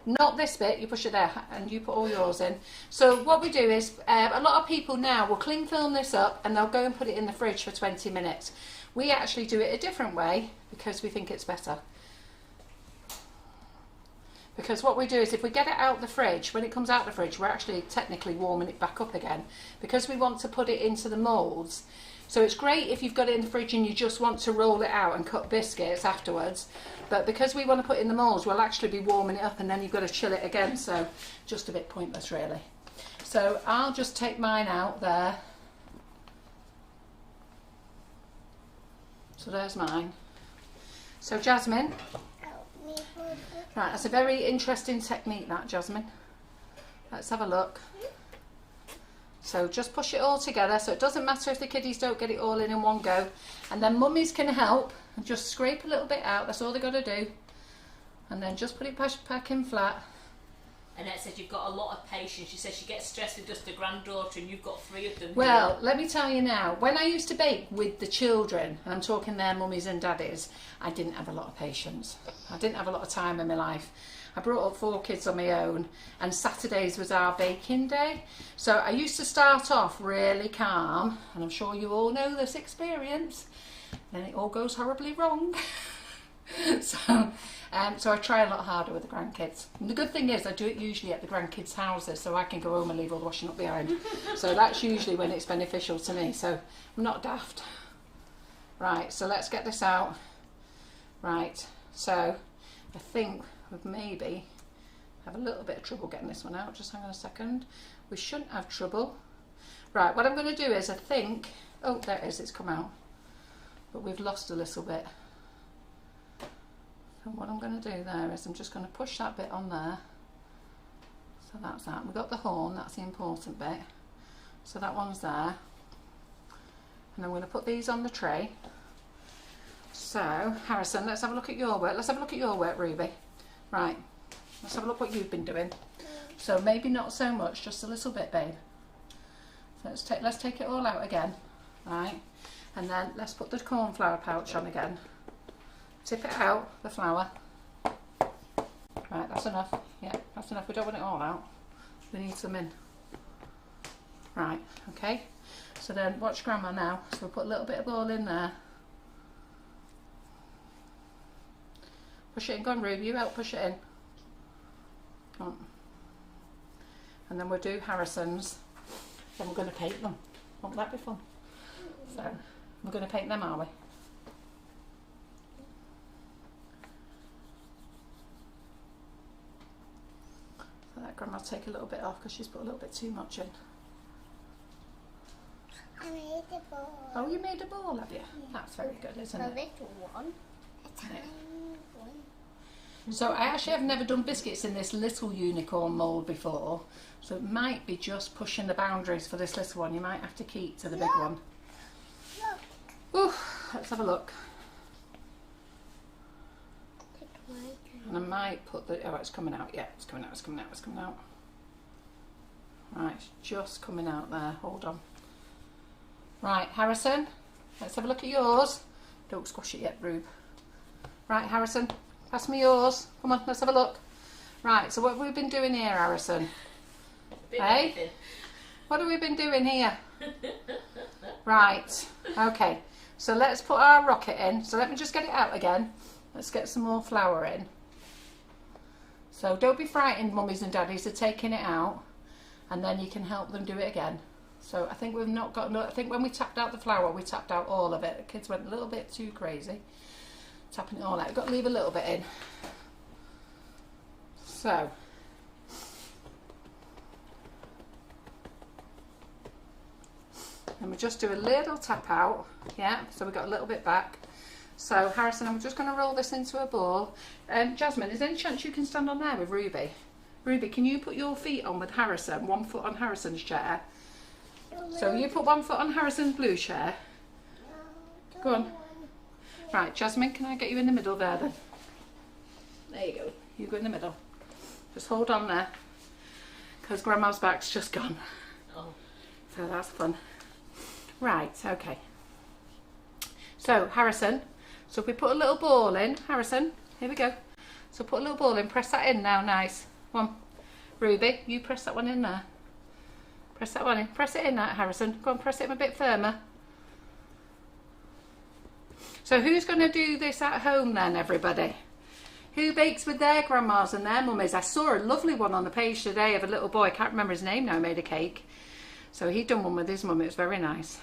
A: Not this bit, you push it there and you put all yours in. So what we do is, a lot of people now will cling film this up and they'll go and put it in the fridge for 20 minutes. We actually do it a different way because we think it's better. Because what we do is if we get it out the fridge, when it comes out the fridge, we're actually technically warming it back up again because we want to put it into the moulds. So it's great if you've got it in the fridge and you just want to roll it out and cut biscuits afterwards. But because we want to put it in the moulds, we'll actually be warming it up and then you've got to chill it again. So just a bit pointless really. So I'll just take mine out there. So there's mine. So Jasmine,
B: Help me put it.
A: right, that's a very interesting technique that, Jasmine. Let's have a look. So just push it all together, so it doesn't matter if the kiddies don't get it all in one go. And then mummies can help and just scrape a little bit out, that's all they've got to do. And then just put it back in flat.
C: Annette said you've got a lot of patience. She says she gets stressed with just a granddaughter and you've got 3 of them.
A: Well, let me tell you now, when I used to bake with the children, and I'm talking their mummies and daddies, I didn't have a lot of patience. I didn't have a lot of time in my life. I brought up 4 kids on my own and Saturdays was our baking day. So I used to start off really calm, and I'm sure you all know this experience, then it all goes horribly wrong. So I try a lot harder with the grandkids. And the good thing is I do it usually at the grandkids' houses, so I can go home and leave all the washing up behind. So that's usually when it's beneficial to me, so I'm not daft. Right, so let's get this out. Right, so I think we've maybe have a little bit of trouble getting this one out. Just hang on a second. We shouldn't have trouble. Right, what I'm going to do is I think, oh there it is, it's come out. But we've lost a little bit. So what I'm going to do there is I'm just going to push that bit on there. So that's that. We've got the horn, that's the important bit. So that one's there. And I'm going to put these on the tray. So, Harrison, let's have a look at your work. Let's have a look at your work, Ruby. Right, let's have a look what you've been doing. So maybe not so much, just a little bit, babe. So let's take it all out again. Right, and then let's put the corn flour pouch on again. Tip it out, the flour. Right, that's enough. Yeah, that's enough. We don't want it all out. We need some in. Right, okay. So then watch Grandma now. So we'll put a little bit of ball in there. Push it in. Go on, Ruby. You help push it in. Come on. And then we'll do Harrison's. Then we're going to paint them. Won't that be fun? So we're going to paint them, are we? That Grandma take a little bit off because she's put a little bit too much in.
B: I made a ball.
A: Oh, you made a ball, have you? That's very good, isn't
B: A
A: it?
B: little one. A tiny one.
A: So I actually have never done biscuits in this little unicorn mould before. So it might be just pushing the boundaries for this little one. You might have to keep to the big one.
B: Look.
A: Ooh, let's have a look.
B: Take my turn.
A: And I might put the, oh, it's coming out. Yeah, it's coming out, it's coming out, it's coming out. Right, it's just coming out there. Hold on. Right, Harrison, let's have a look at yours. Don't squash it yet, Rube. Right, Harrison, pass me yours. Come on, let's have a look. Right, so what have we been doing here, Harrison? Hey? What have we been doing here? Right, okay. So let's put our rocket in. So let me just get it out again. Let's get some more flour in. So don't be frightened, mummies and daddies, of taking it out, and then you can help them do it again. So I think we've not got, I think when we tapped out the flour, we tapped out all of it. The kids went a little bit too crazy, tapping it all out. You've got to leave a little bit in. So, and we just do a little tap out, yeah, so we've got a little bit back. So Harrison, I'm just going to roll this into a ball. Jasmine, is there any chance you can stand on there with Ruby? Ruby, can you put your feet on with Harrison, 1 foot on Harrison's chair? So you put 1 foot on Harrison's blue chair. Go on. Right, Jasmine, can I get you in the middle there then? There you go. You go in the middle. Just hold on there, because Grandma's back's just gone.
C: Oh.
A: So that's fun. Right, okay. So Harrison, so if we put a little ball in, Harrison, here we go. So put a little ball in, press that in now, nice. Come on. Ruby, you press that one in there. Press that one in. Press it in that, Harrison. Go on, press it in a bit firmer. So who's going to do this at home then, everybody? Who bakes with their grandmas and their mummies? I saw a lovely one on the page today of a little boy, I can't remember his name now, made a cake. So he'd done one with his mum, it was very nice.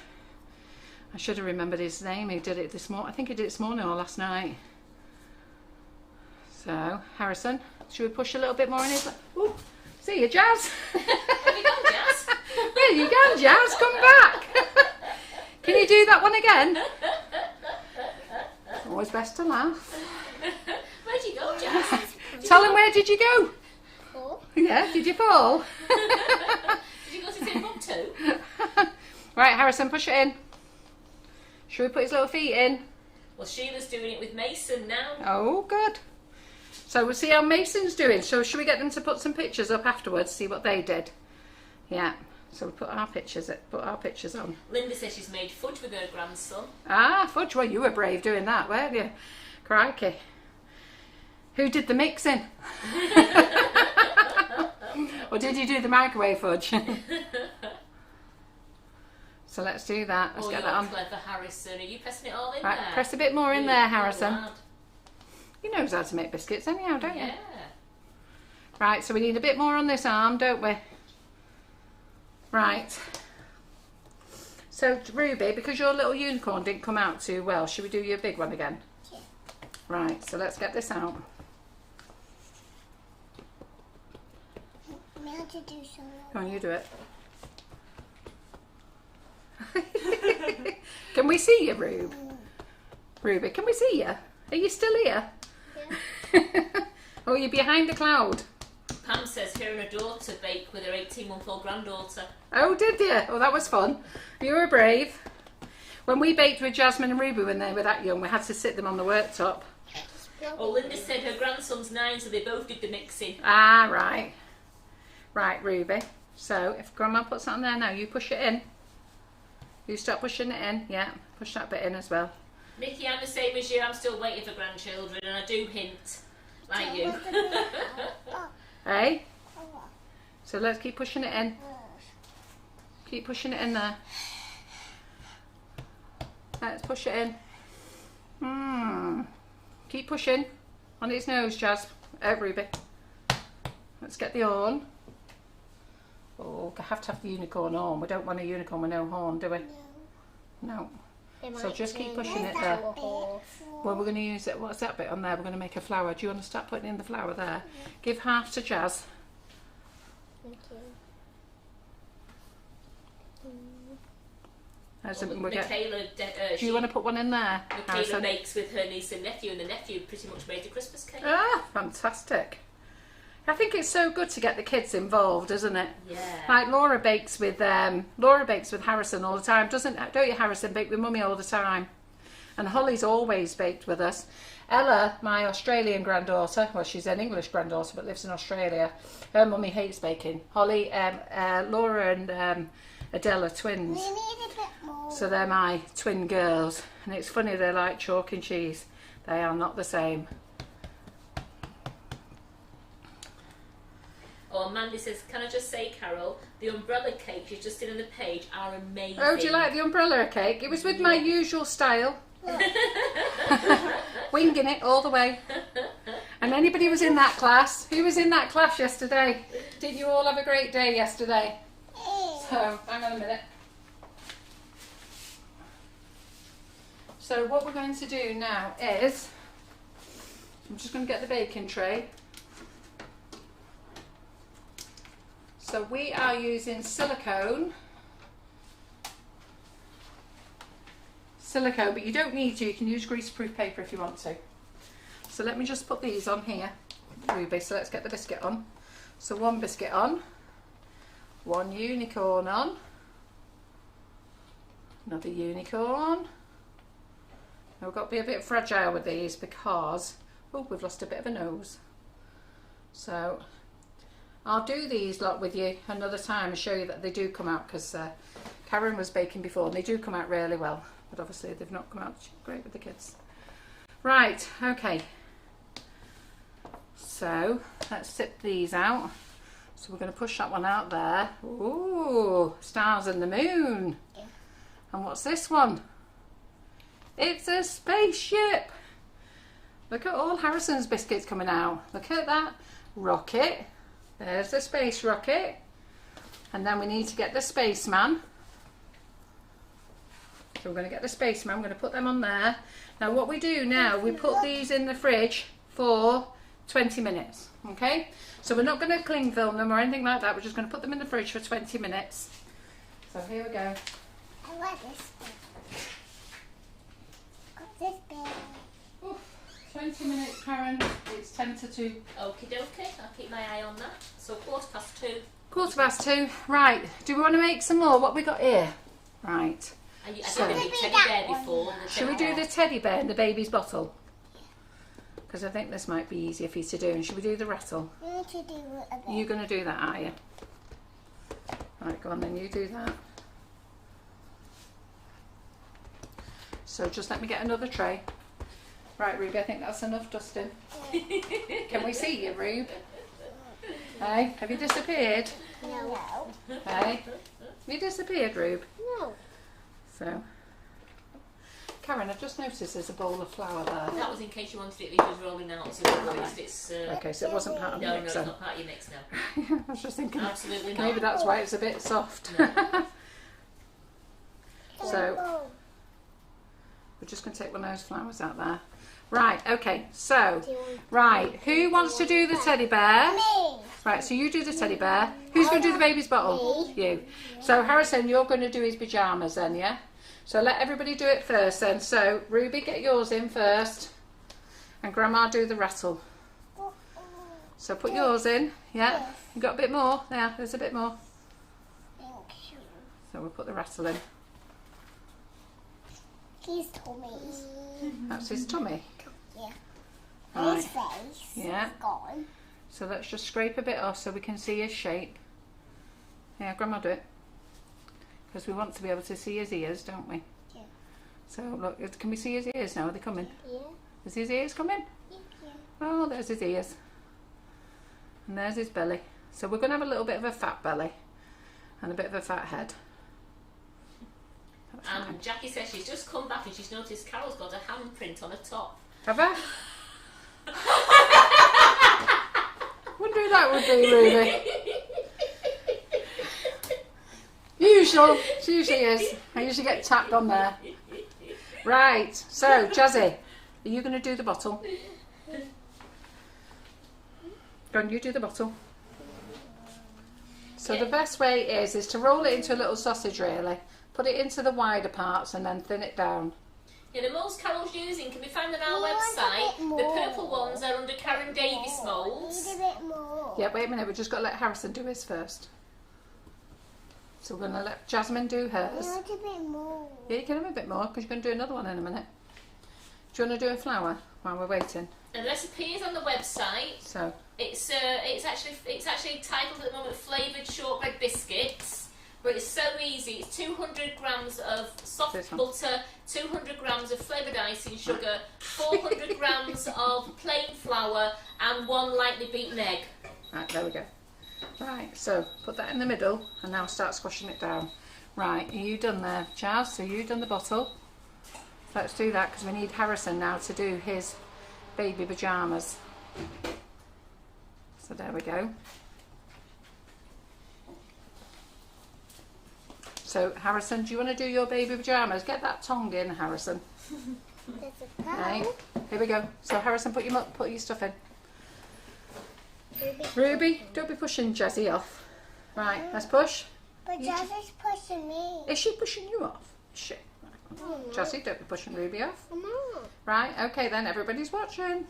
A: I should have remembered his name. He did it this morning. I think he did it this morning or last night. So, Harrison, should we push a little bit more in his... Ooh, see you, Jazz.
C: Where have you gone, Jazz?
A: There you go, Jazz. Come back. Can you do that one again? Always best to laugh.
C: Where'd you go, Jazz?
A: Tell him, where did you go?
B: Four.
A: Yeah, did you fall?
C: Did you go to Timbuktu?
A: Right, Harrison, push it in. Should we put his little feet in?
C: Well, Sheila's doing it with Mason now.
A: Oh, good. So we'll see how Mason's doing. So should we get them to put some pictures up afterwards, see what they did? Yeah. So we put our pictures on.
C: Linda says she's made fudge with her grandson.
A: Ah, fudge. Well, you were brave doing that, weren't you? Crikey. Who did the mixing? Or did you do the microwave fudge? So let's do that. Let's get that on.
C: Clever, Harrison. Are you pressing it all in
A: Right,
C: there?
A: press a bit more in
C: Really
A: there,
C: good
A: Harrison.
C: lad.
A: You knows how to make biscuits anyhow, don't you?
C: Yeah.
A: Right, so we need a bit more on this arm, don't we? Right. So, Ruby, because your little unicorn didn't come out too well, should we do your big one again?
B: Yeah.
A: Right, so let's get this out.
B: We have to do some.
A: Go on, you do it. Can we see you, Rube? Ruby, can we see you? Are you still here?
B: Yeah.
A: Oh, you're behind the cloud.
C: Pam says her and her daughter bake with her 18-month-old granddaughter.
A: Oh, did you? Oh, that was fun. You were brave. When we baked with Jasmine and Ruby when they were that young, we had to sit them on the worktop.
C: Oh, Linda said her grandson's 9, so they both did the mixing.
A: Ah, right. Right, Ruby. So, if Grandma puts that on there now, you push it in. You start pushing it in. Yeah, push that bit in as well.
C: Nikki, I'm the same as you. I'm still waiting for grandchildren, and I do hint, like you.
A: Hey? So let's keep pushing it in. Keep pushing it in there. Let's push it in. Keep pushing. On its nose, Jazz. Ruby. Let's get the horn. Oh, I have to have the unicorn horn. We don't want a unicorn with no horn, do we? No. So just keep pushing it there. Well, we're going to use it. What's that bit on there? We're going to make a flower. Do you want to start putting in the flower there? Give half to Jazz.
B: Thank you.
C: Michaela,
A: do you want to put one in there?
C: Michaela
A: Harrison?
C: bakes with her niece and nephew, and the nephew pretty much made a Christmas cake.
A: Ah, fantastic. I think it's so good to get the kids involved, isn't it?
C: Yeah.
A: Like Laura bakes with Harrison all the time, don't you, Harrison? Bake with Mummy all the time. And Holly's always baked with us. Ella, my Australian granddaughter, well, she's an English granddaughter but lives in Australia. Her mummy hates baking. Holly, Laura and Adele are twins.
B: We need a bit more.
A: So they're my twin girls. And it's funny, they're like chalk and cheese. They are not the same.
C: Oh, Mandy says, can I just say, Carol, the umbrella cakes you've just seen on the page are amazing.
A: Oh, do you like the umbrella cake? It was with my usual style. Winging it all the way. And anybody was in that class? Who was in that class yesterday? Did you all have a great day yesterday? So, hang on a minute. So what we're going to do now is, I'm just going to get the baking tray. So we are using silicone, but you don't need to. You can use greaseproof paper if you want to. So let me just put these on here, Ruby. So let's get the biscuit on. So one biscuit on, one unicorn on, another unicorn. Now we've got to be a bit fragile with these because, oh, we've lost a bit of a nose. So I'll do these lot with you another time and show you that they do come out, because Karen was baking before and they do come out really well, but obviously they've not come out great with the kids. Right, okay. So let's sip these out. So we're going to push that one out there. Ooh, stars and the moon.
B: Yeah.
A: And what's this one? It's a spaceship. Look at all Harrison's biscuits coming out. Look at that rocket. There's the space rocket. And then we need to get the spaceman. So we're going to get the spaceman. I'm going to put them on there. Now what we do now, we put these in the fridge for 20 minutes. Okay? So we're not going to cling film them or anything like that. We're just going to put them in the fridge for 20 minutes. So here we go.
B: I like this bit. Got this bit.
A: 20 minutes, Karen. It's 10 to 2.
C: Okie dokie, I'll keep my eye on that. So 2:15.
A: 2:15. Right. Do we want to make some more? What we got here? Right.
C: I did
A: So-
C: a big teddy bear before.
A: Shall we do the teddy bear in the baby's bottle? Because I think this might be easier for you to do. And should we do the rattle?
B: You need to do it a bit.
A: You're going to do that, are you? Right, go on then, you do that. So just let me get another tray. Right, Ruby, I think that's enough dusting. Can we see you, Rube? Hey, have you disappeared?
B: No.
A: Hey, have you disappeared, Rube?
B: No.
A: So, Karen, I've just noticed there's a bowl of flour there.
C: That was in case you wanted it because it was rolling out. So at least it's.
A: Okay, so it wasn't part of the
C: No, it's
A: mixer.
C: not part of your mix now.
A: I was just thinking,
C: Absolutely not.
A: maybe that's why it's a bit soft. So, we're just going to take one of those flowers out there. Right, okay, so, right, who wants to do the teddy bear?
B: Me.
A: Right, so you do the teddy bear. Who's going to do the baby's bottle?
B: Me.
A: You. So, Harrison, you're going to do his pyjamas then, yeah? So let everybody do it first then. So, Ruby, get yours in first. And Grandma do the rattle. So put yours in, yeah? You got a bit more? Yeah, there's a bit more.
B: Thank you.
A: So we'll put the rattle in.
B: His tummy.
A: That's his tummy.
B: Yeah.
A: Right.
B: His face.
A: Yeah.
B: Is gone.
A: So let's just scrape a bit off so we can see his shape. Yeah, Grandma, do it. Because we want to be able to see his ears, don't we?
B: Yeah.
A: So look, can we see his ears now? Are they coming?
B: Yeah.
A: Is his ears coming?
B: Yeah.
A: Oh, there's his ears. And there's his belly. So we're going to have a little bit of a fat belly and a bit of a fat head. That's fine.
C: And Jackie says she's just come back and she's noticed Carol's got a handprint on her top.
A: Have I? Wonder who that would be, Ruby. She usually is. I usually get tapped on there. Right, so Jazzy, are you going to do the bottle? Go on, you do the bottle. So the best way is to roll it into a little sausage really. Put it into the wider parts and then thin it down.
C: Yeah, the molds Carol's using can be found on our
B: We want a
C: website.
B: bit
C: The
B: more.
C: purple ones are under Karen Davis molds.
B: Need a bit more.
A: Yeah, wait a minute, we've just got to let Harrison do his first. So we're going to let Jasmine do
B: We
A: hers.
B: want a bit more.
A: Yeah, you can have a bit more because you're going to do another one in a minute. Do you want to do a flower while we're waiting?
C: And the recipe is on the website.
A: So,
C: It's actually titled at the moment Flavoured Shortbread Biscuits, but it's so easy. It's 200 grams of soft
A: This one.
C: butter, 200 grams of flavoured icing sugar, 400 grams of plain flour, and 1 lightly beaten egg.
A: right, there we go. Right, so put that in the middle and now start squashing it down. Right, are you done there, Chaz? So you done the bottle. Let's do that because we need Harrison now to do his baby pyjamas. So there we go. So Harrison, do you want to do your baby pyjamas? Get that tongue in, Harrison.
B: There's a cow.
A: Right, here we go. So Harrison, put your stuff in.
B: Ruby.
A: Ruby, don't be pushing Jazzy off. Right, let's push.
B: But Jazzy's pushing me.
A: Is she pushing you off? Is she? Right. Jazzy, don't be pushing Ruby off.
B: Come on.
A: Right, okay then, everybody's watching.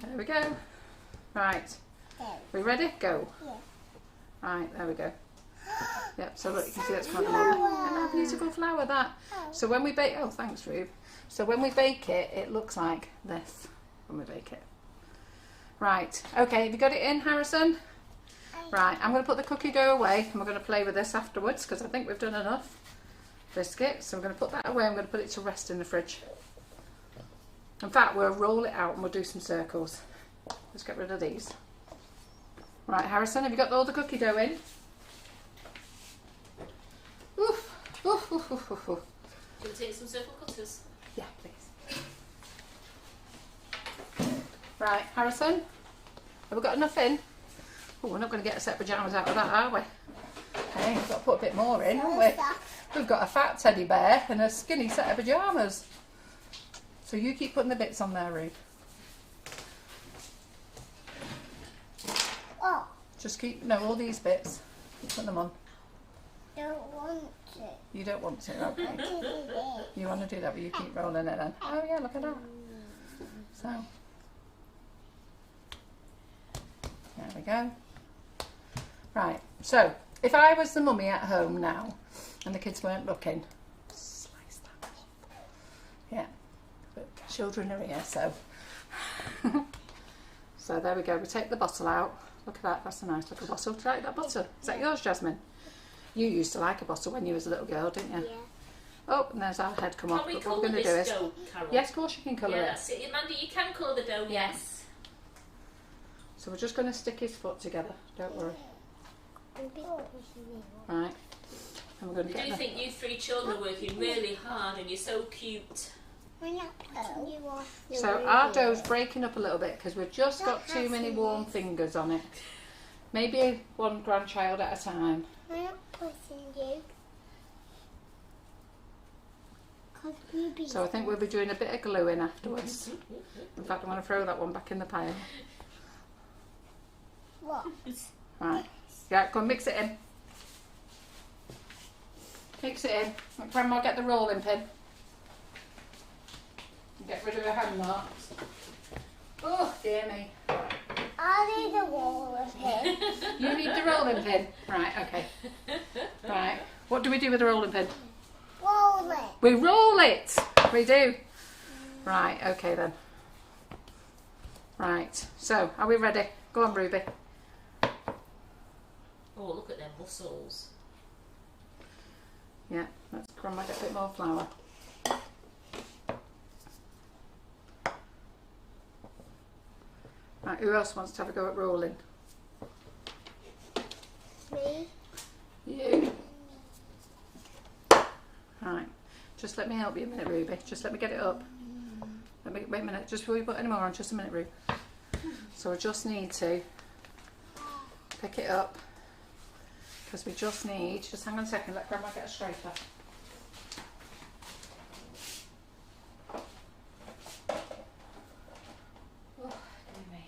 A: There we go. Right,
B: There.
A: we ready? Go.
B: Yeah.
A: Right, there we go. Yep, so look, you can see that's quite a oh, beautiful flower that. So when we bake, oh thanks Rube. So when we bake it, it looks like this when we bake it. Right, okay, have you got it in, Harrison? Right, I'm going to put the cookie dough away and we're going to play with this afterwards because I think we've done enough biscuits. So I'm going to put that away, I'm going to put it to rest in the fridge. In fact, we'll roll it out and we'll do some circles. Let's get rid of these. Right, Harrison, have you got all the cookie dough in? Oof, oof, oof, oof, oof, oof.
C: Do you want to take some circle cutters?
A: Yeah, please. Right, Harrison, have we got enough in? Oh, we're not going to get a set of pyjamas out of that, are we? Hey, we've got to put a bit more in, haven't we? We've got a fat teddy bear and a skinny set of pyjamas. So you keep putting the bits on there, Ruth.
B: Oh,
A: Just keep, no, all these bits. Put them on.
B: don't want to.
A: You don't want to, okay.
B: Do this.
A: You want to do that, but you keep rolling it then. Oh yeah, look at that. So, there we go. Right, so if I was the mummy at home now and the kids weren't looking, slice that up. Yeah, but children are here, so. So there we go, we take the bottle out. Look at that, that's a nice little bottle. Do you like that bottle? Is that yours, Jasmine? You used to like a bottle when you was a little girl, didn't you?
B: Yeah.
A: Oh, and there's our head come off.
C: Can we
A: But what we're
C: colour
A: going to do
C: this
A: is,
C: dough, Carol?
A: yes, of course you can colour
C: Yeah,
A: it.
C: that's it. Amanda, you can colour the dough, yes.
A: So we're just going to stick his foot together. Don't worry. Right. And we're going to
C: I
A: get
C: do
A: the...
C: think you three children are working really hard and you're so cute.
B: We're not putting you off.
A: So our dough's breaking up a little bit because we've just got too many warm fingers on it. Maybe one grandchild at a time.
B: We're not pushing you. Cause Ruby.
A: So I think we'll be doing a bit of gluing afterwards. In fact, I'm going to throw that one back in the pile.
B: What?
A: Right. Yeah, go and mix it in. Mix it in. Let Grandma get the rolling pin. Get rid of her hand marks. Oh, dear me.
B: I need a wall of him.
A: You need the rolling pin. Right, okay. Right. What do we do with the rolling pin?
B: Roll it.
A: We roll it. We do. Right, okay then. Right. So, are we ready? Go on, Ruby.
C: Oh, look at them muscles.
A: Yeah, let's Grandma get a bit more flour. Right, who else wants to have a go at rolling?
B: Me.
A: You. Right, just let me help you a minute, Ruby. Just let me get it up. Let me, wait a minute, just before you put any more on, just a minute, Ruby. So I just need to pick it up because we just need, just hang on a second, let Grandma get a scraper. Oh, dear me.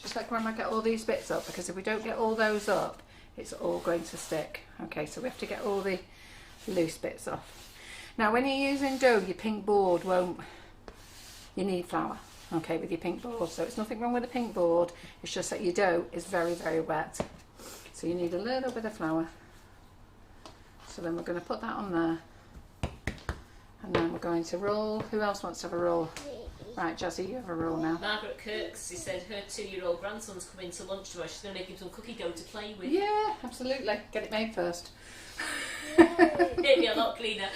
A: Just let Grandma get all these bits up because if we don't get all those up, it's all going to stick. Okay, so we have to get all the loose bits off. Now when you're using dough, your pink board won't, you need flour, okay, with your pink board. So it's nothing wrong with the pink board, it's just that your dough is very, very wet. So you need a little bit of flour. So then we're going to put that on there. And then we're going to roll. Who else wants to have a roll? Right, Jazzy, you have a roll now.
C: Margaret Kirksey said her 2-year-old grandson's coming to lunch tomorrow. She's going to make him some cookie dough to play with.
A: Yeah, absolutely. Get it made first.
C: Maybe a lot cleaner.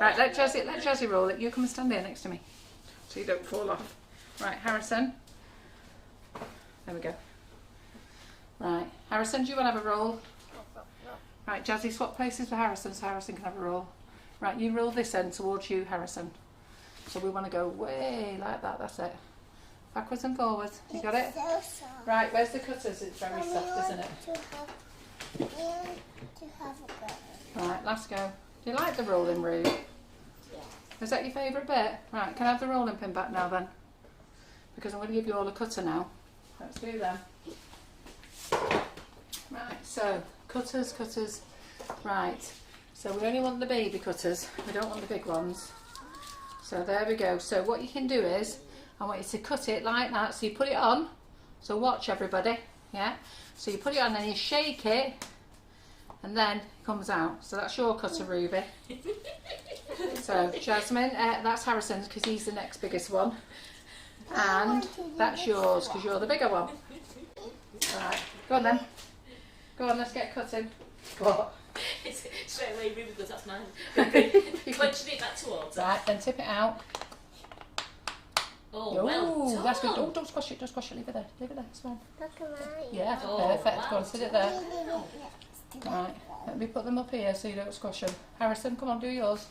A: Right, let Jazzy roll it. You come and stand there next to me so you don't fall off. Right, Harrison. There we go. Right, Harrison, do you want to have a roll? Right, Jazzy, swap places with Harrison so Harrison can have a roll. Right, you roll this end towards you, Harrison. So we want to go way like that, that's it. Backwards and forwards. You got it?
B: So soft.
A: Right, where's the cutters? It's very soft, isn't it?
B: To have a go.
A: Right, let's go. Do you like the rolling, Roo?
B: Yeah.
A: Is that your favourite bit? Right, can I have the rolling pin back now then? Because I'm going to give you all a cutter now. Let's do them. Right, so cutters. Right, so we only want the baby cutters. We don't want the big ones. So there we go. So what you can do is, I want you to cut it like that. So you put it on. So watch everybody. Yeah. So you put it on and you shake it. And then it comes out. So that's your cutter, Ruby. So Jasmine, that's Harrison's because he's the next biggest one. And that's yours because you're the bigger one. Right. Go on then. Go on, let's get cutting. What?
C: Straight away, Ruby goes, that's mine. Clenching it back towards her.
A: Right, then tip it out.
C: Oh, well done.
A: That's good. Oh, don't squash it, leave it there. It's fine.
B: Look at mine.
A: Yeah,
C: Oh,
A: perfect.
C: wow.
A: Go on, sit it there. Right, let me put them up here so you don't squash them. Harrison, come on, do yours.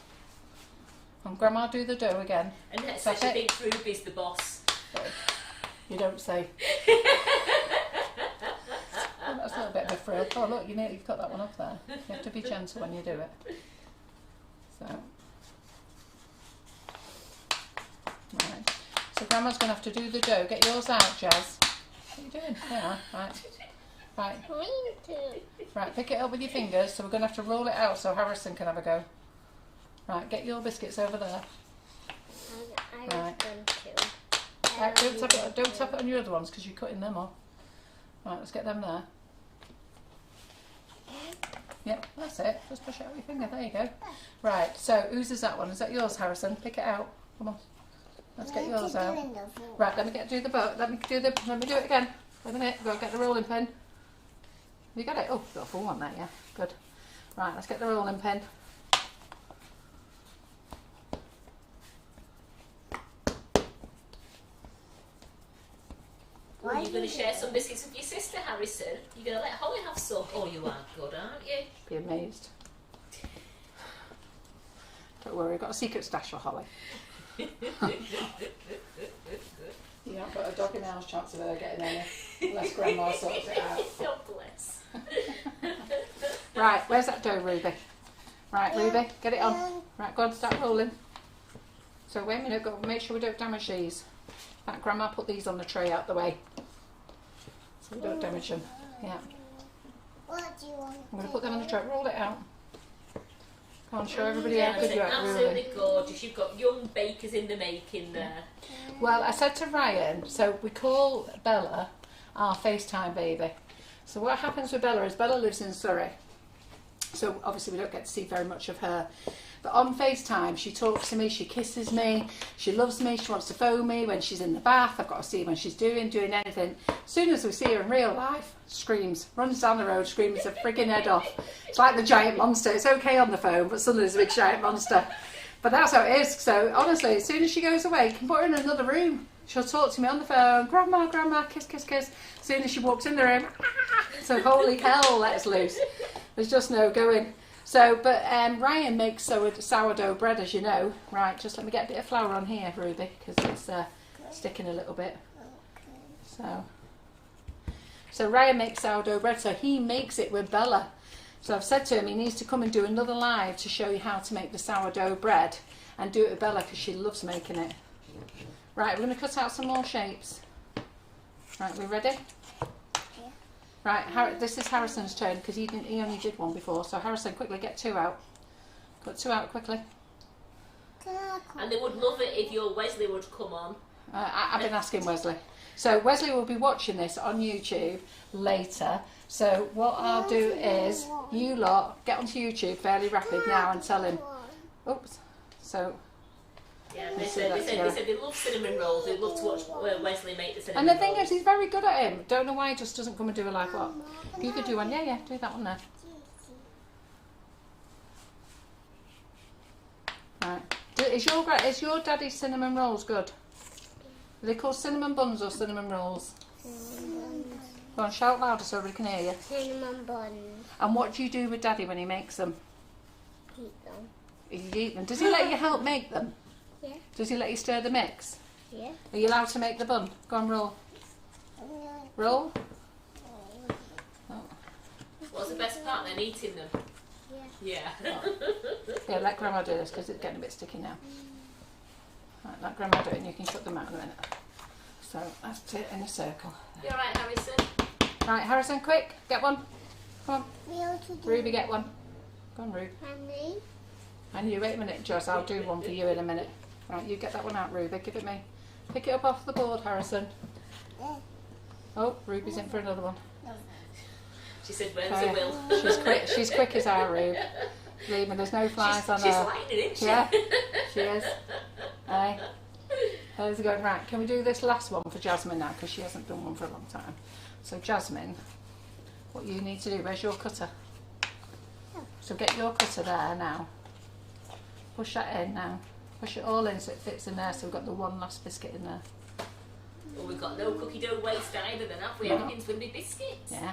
A: And Grandma, do the dough again.
C: And let's
A: That's
C: say
A: it.
C: she thinks Ruby's the boss.
A: You don't say. real. Oh look, you've cut that one off there. You have to be gentle when you do it. So, right. So Grandma's going to have to do the dough. Get yours out, Jazz. What are you doing? Yeah, right. Right. Right, pick it up with your fingers. So we're going to have to roll it out so Harrison can have a go. Right, get your biscuits over there. Right. Right, don't tap it on your other ones because you're cutting them off. Right, let's get them there. Yep, that's it. Just push it out with your finger. There you go. Right, so whose is that one? Is that yours, Harrison? Pick it out. Come on. Let's get yours out. Right, let me do the boat. Let me do it again. Wait a minute. Go and get the rolling pin. You got it? Oh, you've got a full one there, yeah. Good. Right, let's get the rolling pin.
C: Are you going to share some biscuits with your sister, Harrison? You're going to let Holly have some? Oh, you are good, aren't you?
A: Be amazed. Don't worry, I've got a secret stash for Holly. You haven't got a dog in the house chance of her getting any, unless Grandma sorts it out.
C: God bless.
A: Right, where's that dough, Ruby? Right, Ruby, get it on. Right, go on, start rolling. So wait a minute, go make sure we don't damage these. Right, Grandma put these on the tray out the way. So we don't damage them. Yeah.
B: What do you want?
A: I'm going to put them on the tray. Roll it out. Come on, show everybody how good you are.
C: Absolutely gorgeous. You've got young bakers in the making there.
A: Well, I said to Ryan, so we call Bella our FaceTime baby. So what happens with Bella is Bella lives in Surrey. So obviously we don't get to see very much of her. But on FaceTime, she talks to me, she kisses me, she loves me, she wants to phone me when she's in the bath. I've got to see when she's doing anything. As soon as we see her in real life, screams, runs down the road, screams her frigging head off. It's like the giant monster. It's okay on the phone, but suddenly there's a big giant monster. But that's how it is. So honestly, as soon as she goes away, you can put her in another room. She'll talk to me on the phone, Grandma, Grandma, kiss, kiss, kiss. As soon as she walks in the room, so holy hell, let us loose. There's just no going. So, but Ryan makes sourdough bread, as you know. Right, just let me get a bit of flour on here, Ruby, because it's sticking a little bit. So Ryan makes sourdough bread, so he makes it with Bella. So I've said to him he needs to come and do another live to show you how to make the sourdough bread and do it with Bella because she loves making it. Right, we're going to cut out some more shapes. Right, we ready? Right, this is Harrison's turn because he only did one before. So Harrison, quickly get two out. Cut two out quickly.
C: And they would love it if your Wesley would come on.
A: I've been asking Wesley. So Wesley will be watching this on YouTube later. So what I'll do is you lot get onto YouTube fairly rapid now and tell him. Oops. So.
C: Yeah, they said they love cinnamon rolls. They love to watch Wesley make the cinnamon rolls.
A: And the thing is, he's very good at him. Don't know why he just doesn't come and do a live what. You could do one. Yeah, do that one there. Right. Is your daddy's cinnamon rolls good? Are they called cinnamon buns or cinnamon rolls? Go on, shout louder so everybody can hear you.
B: Cinnamon buns.
A: And what do you do with Daddy when he makes them?
B: Eat them.
A: You eat them. Does he let you help make them?
B: Yeah.
A: Does he let you stir the mix?
B: Yeah.
A: Are you allowed to make the bun? Go on, roll. Roll? Oh.
C: What's the best part then? Eating them? Yeah.
A: Yeah, let Grandma do this because it's getting a bit sticky now. Right, let Grandma do it and you can cut them out in a minute. So let's do it in a circle.
C: You alright, Harrison?
A: Right, Harrison, quick, get one. Come on. Ruby, get one. Go on, Ruby. And you, wait a minute, Joss, I'll do one for you in a minute. Right, you get that one out, Ruby, give it me. Pick it up off the board, Harrison. Oh, Ruby's in for another one.
C: She said, where's the will?
A: She's quick as our Ruby. Believe me, there's no flies on her.
C: She's lightning, isn't she?
A: Yeah, she is. Aye. How's it going? Right, can we do this last one for Jasmine now, because she hasn't done one for a long time. So Jasmine, what you need to do, where's your cutter? So get your cutter there now. Push that in now. Push it all in so it fits in there, so we've got the one last biscuit in there.
C: Well, we've got no cookie dough waste either then, have we?
A: No.
C: Everything's going to be biscuits.
A: Yeah.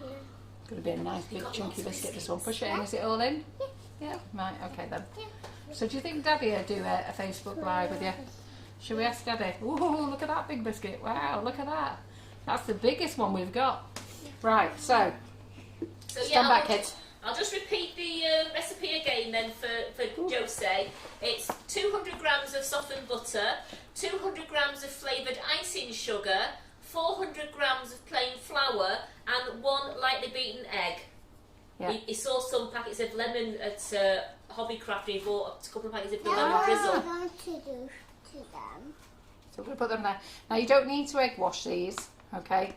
A: It's going to be a nice big chunky biscuit, this one. Push it in, is it all in? Yeah. Right, okay then. So do you think Daddy will do a Facebook Live with you? Should we ask Daddy? Ooh, look at that big biscuit. Wow, look at that. That's the biggest one we've got. Right, so
C: So
A: Stand back, kids.
C: I'll just repeat the recipe again then for Jose. It's 200 grams of softened butter, 200 grams of flavoured icing sugar, 400 grams of plain flour, and 1 lightly beaten egg.
A: Yeah.
C: He saw some packets of lemon at Hobbycraft and he bought a couple of packets of the lemon drizzle.
B: What am I going to do to them?
A: So we're going to put them there. Now you don't need to egg wash these, okay?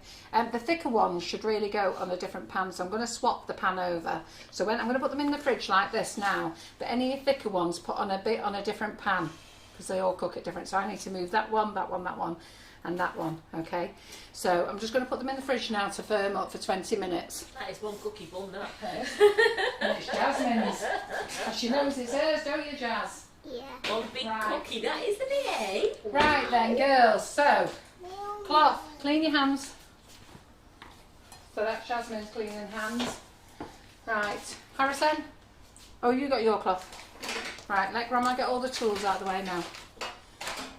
A: The thicker ones should really go on a different pan, so I'm going to swap the pan over. So I'm going to put them in the fridge like this now, but any thicker ones put on a different pan, because they all cook at different. So I need to move that one, that one, that one, and that one, okay? So I'm just going to put them in the fridge now to firm up for 20 minutes.
C: That is one cookie bun, that.
A: And it's Jasmine's. And she knows it's hers, don't you, Jazz?
B: Yeah.
C: One big
A: Right.
C: cookie, that is the day.
A: Right then, girls. So, cloth, clean your hands. So that's Jasmine's cleaning hands. Right, Harrison. Oh, you got your cloth. Right, let Grandma get all the tools out of the way now.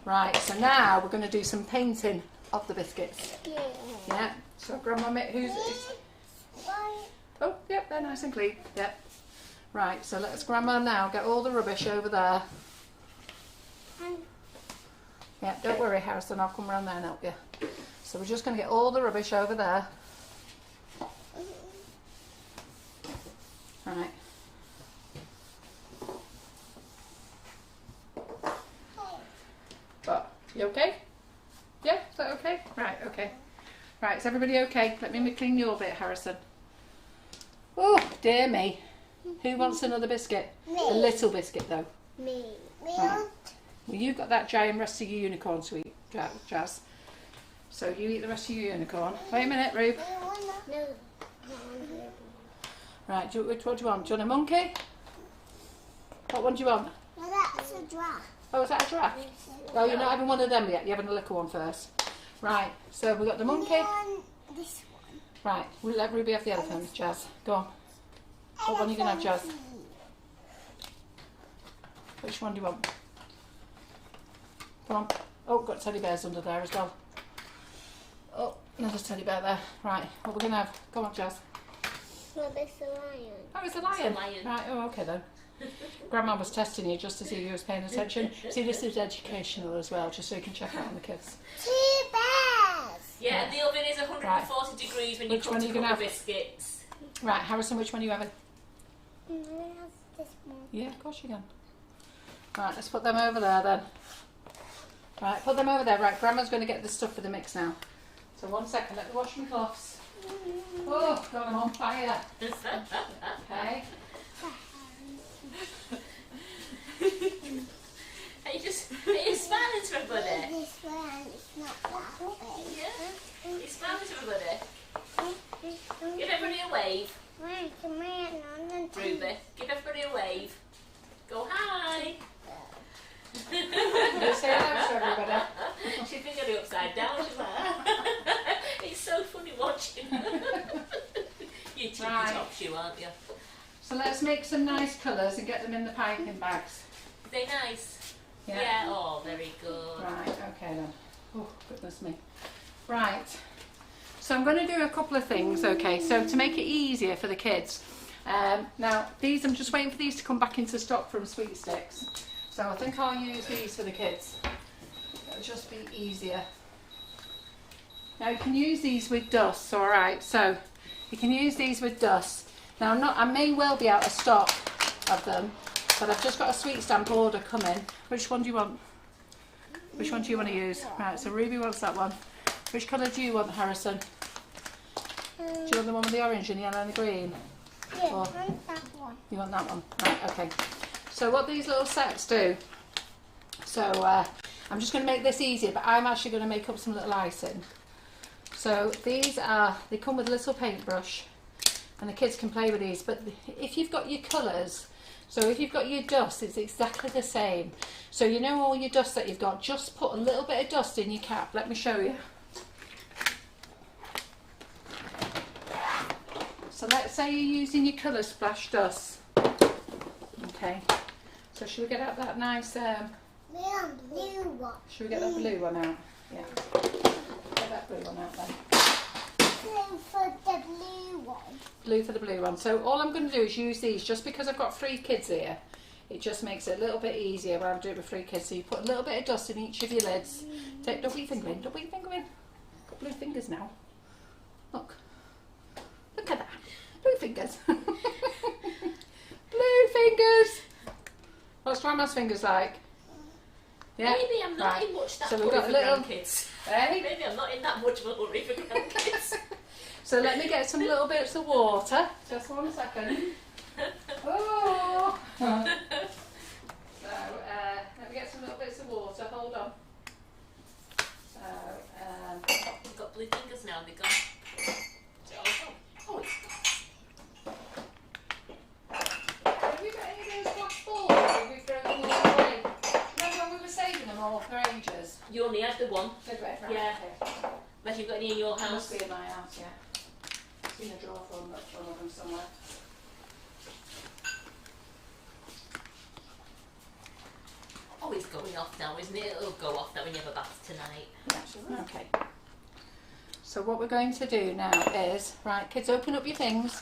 A: Right, so now we're going to do some painting of the biscuits.
B: Yeah.
A: Yeah. So Grandma, who's? Oh, yep, they're nice and clean. Yep. Right, so let's Grandma now get all the rubbish over there. Yeah, don't worry, Harrison, I'll come around there and help you. So we're just going to get all the rubbish over there. Right. But, you okay? Yeah, is that okay? Right, okay. Right, is everybody okay? Let me clean your bit, Harrison. Oh, dear me. Who wants another biscuit?
B: Me.
A: A little biscuit, though.
B: Me.
A: Right. Well, you got that giant rest of your unicorn sweet, Jazz. So you eat the rest of your unicorn. Wait a minute, Rube.
B: No.
A: Right, what do you want? Do you want a monkey? What one do you want?
B: No, that's a giraffe.
A: Oh, is that a giraffe? Well, you're not having one of them yet. You're having a little one first. Right, so we've got the monkey.
B: This one.
A: Right, we'll let Ruby have the elephant, Jazz. Go on. What one are you going to have, Jazz? Which one do you want? Come on. Oh, got teddy bears under there as well. Oh, another teddy bear there. Right, what we're going to have? Go on, Jazz.
B: No, it's a lion.
A: Oh, it's a lion.
C: It's a lion.
A: Right, oh, okay then. Grandma was testing you just to see if you was paying attention. See, this is educational as well, just so you can check out on the kids.
B: 2 bears.
C: Yeah, and the oven is 140 degrees when you
A: Which
C: cook
A: one are
C: to
A: you
C: cook
A: gonna
C: the
A: have?
C: biscuits.
A: Right, Harrison, which one are you having?
B: I have this one.
A: Yeah, of course you can. Right, let's put them over there then. Right, put them over there. Right, Grandma's going to get the stuff for the mix now. So 1 second, let me wash my cloths. Oh, God, I'm on fire. Okay.
C: Are you smiling to everybody?
B: This one is not that big.
C: Yeah. Are you smiling to everybody? Give everybody a wave. Ruby, give everybody a wave. Go hi.
A: You say hello to everybody.
C: She's been going upside down. She's like, it's so funny watching. You cheeky
A: Right.
C: top shoe, aren't you?
A: So let's make some nice colours and get them in the piping bags.
C: Are they nice? Yeah. Oh, very good.
A: Right, okay then. Oh, goodness me. Right. So I'm going to do a couple of things, okay, so to make it easier for the kids. Now, these, I'm just waiting for these to come back into stock from Sweet Sticks. So I think I'll use these for the kids. It'll just be easier. Now you can use these with dust, alright, so you can use these with dust. Now I may well be out of stock of them, but I've just got a sweet stamp order coming. Which one do you want? Which one do you want to use? Right, so Ruby wants that one. Which colour do you want, Harrison? Do you want the one with the orange and yellow and the green?
B: Yeah,
A: Or-
B: I want that one.
A: You want that one? Right, okay. So what these little sets do, so I'm just going to make this easier, but I'm actually going to make up some little icing. So these they come with a little paintbrush, and the kids can play with these, but if you've got your colours, so if you've got your dust, it's exactly the same. So you know all your dust that you've got, just put a little bit of dust in your cap. Let me show you. So let's say you're using your colour splash dust. Okay. So should we get out that nice,
B: Blue one.
A: should we get that blue one out? Yeah. Get that blue one out then.
B: blue for the blue one.
A: Blue for the blue one. So all I'm going to do is use these just because I've got 3 kids here. It just makes it a little bit easier when I'm doing it with 3 kids. So you put a little bit of dust in each of your lids. Don't put your finger in. Don't put your finger in. Got blue fingers now. Look. Look at that. Blue fingers. Blue fingers. What's Grandma's fingers like? Yeah.
C: Maybe I'm not
A: right.
C: in much that
A: So
C: hurry
A: we've got
C: for
A: a little.
C: grandkids.
A: Hey?
C: Maybe I'm not in that much of a hurry for grandkids.
A: So let me get some little bits of water. Just 1 second. Oh. So let me get some little bits of water. Hold on. So
C: We've got blue fingers now, they're gone. Oh, it's
A: have we got any of those glass balls? Have we thrown them all away? Remember when we were saving them all for ages?
C: you only had the one.
A: Did we? Right,
C: Yeah.
A: okay.
C: Unless you've got any in your
A: Must
C: house.
A: be in my house, yeah. It's in a drawer from one of them somewhere.
C: Oh, it's going off now, isn't it? It'll go off now when you have a bath tonight.
A: Yeah. Okay. So what we're going to do now is, right, kids, open up your things.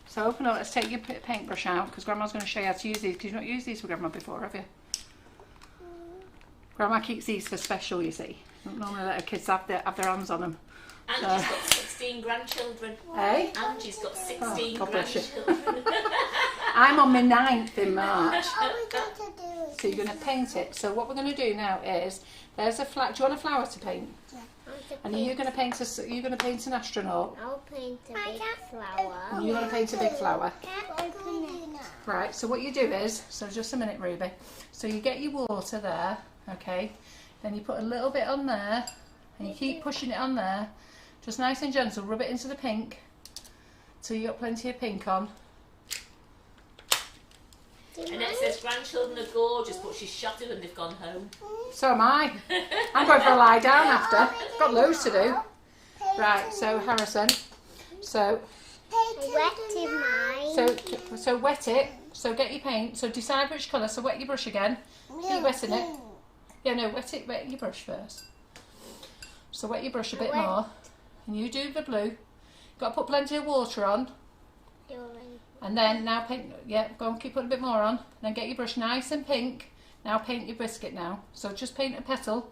A: So open up, let's take your paintbrush out because Grandma's going to show you how to use these because you've not used these with Grandma before, have you? Grandma keeps these for special, you see. Don't normally let her kids have their hands on them.
C: Angie's got 16 grandchildren.
A: Hey?
C: Angie's got 16
A: God bless you.
C: grandchildren.
A: I'm on my 9th in March.
B: What are we going to do?
A: So you're going to paint it. So what we're going to do now is, there's a flag. Do you want a flower to paint? And you're going to paint an astronaut.
B: I'll paint a big flower.
A: And you're going to paint a big flower.
B: Open it.
A: Right, so what you do is, so just a minute, Ruby. So you get your water there, okay? Then you put a little bit on there, and you keep pushing it on there. Just nice and gentle, rub it into the pink. So you got plenty of pink on.
C: And it says grandchildren are gorgeous, but she's shattered when they've gone home.
A: So am I. I'm going for a lie down after. Got loads to do. Right, so Harrison. So
B: Wetting mine.
A: so wet it. So get your paint. So decide which colour. So wet your brush again. Keep wetting it. Yeah, no, wet your brush first. So wet your brush a bit more. And you do the blue. Got to put plenty of water on. And then now paint, yeah, go on, keep putting a bit more on. Then get your brush nice and pink. Now paint your biscuit now. So just paint a petal.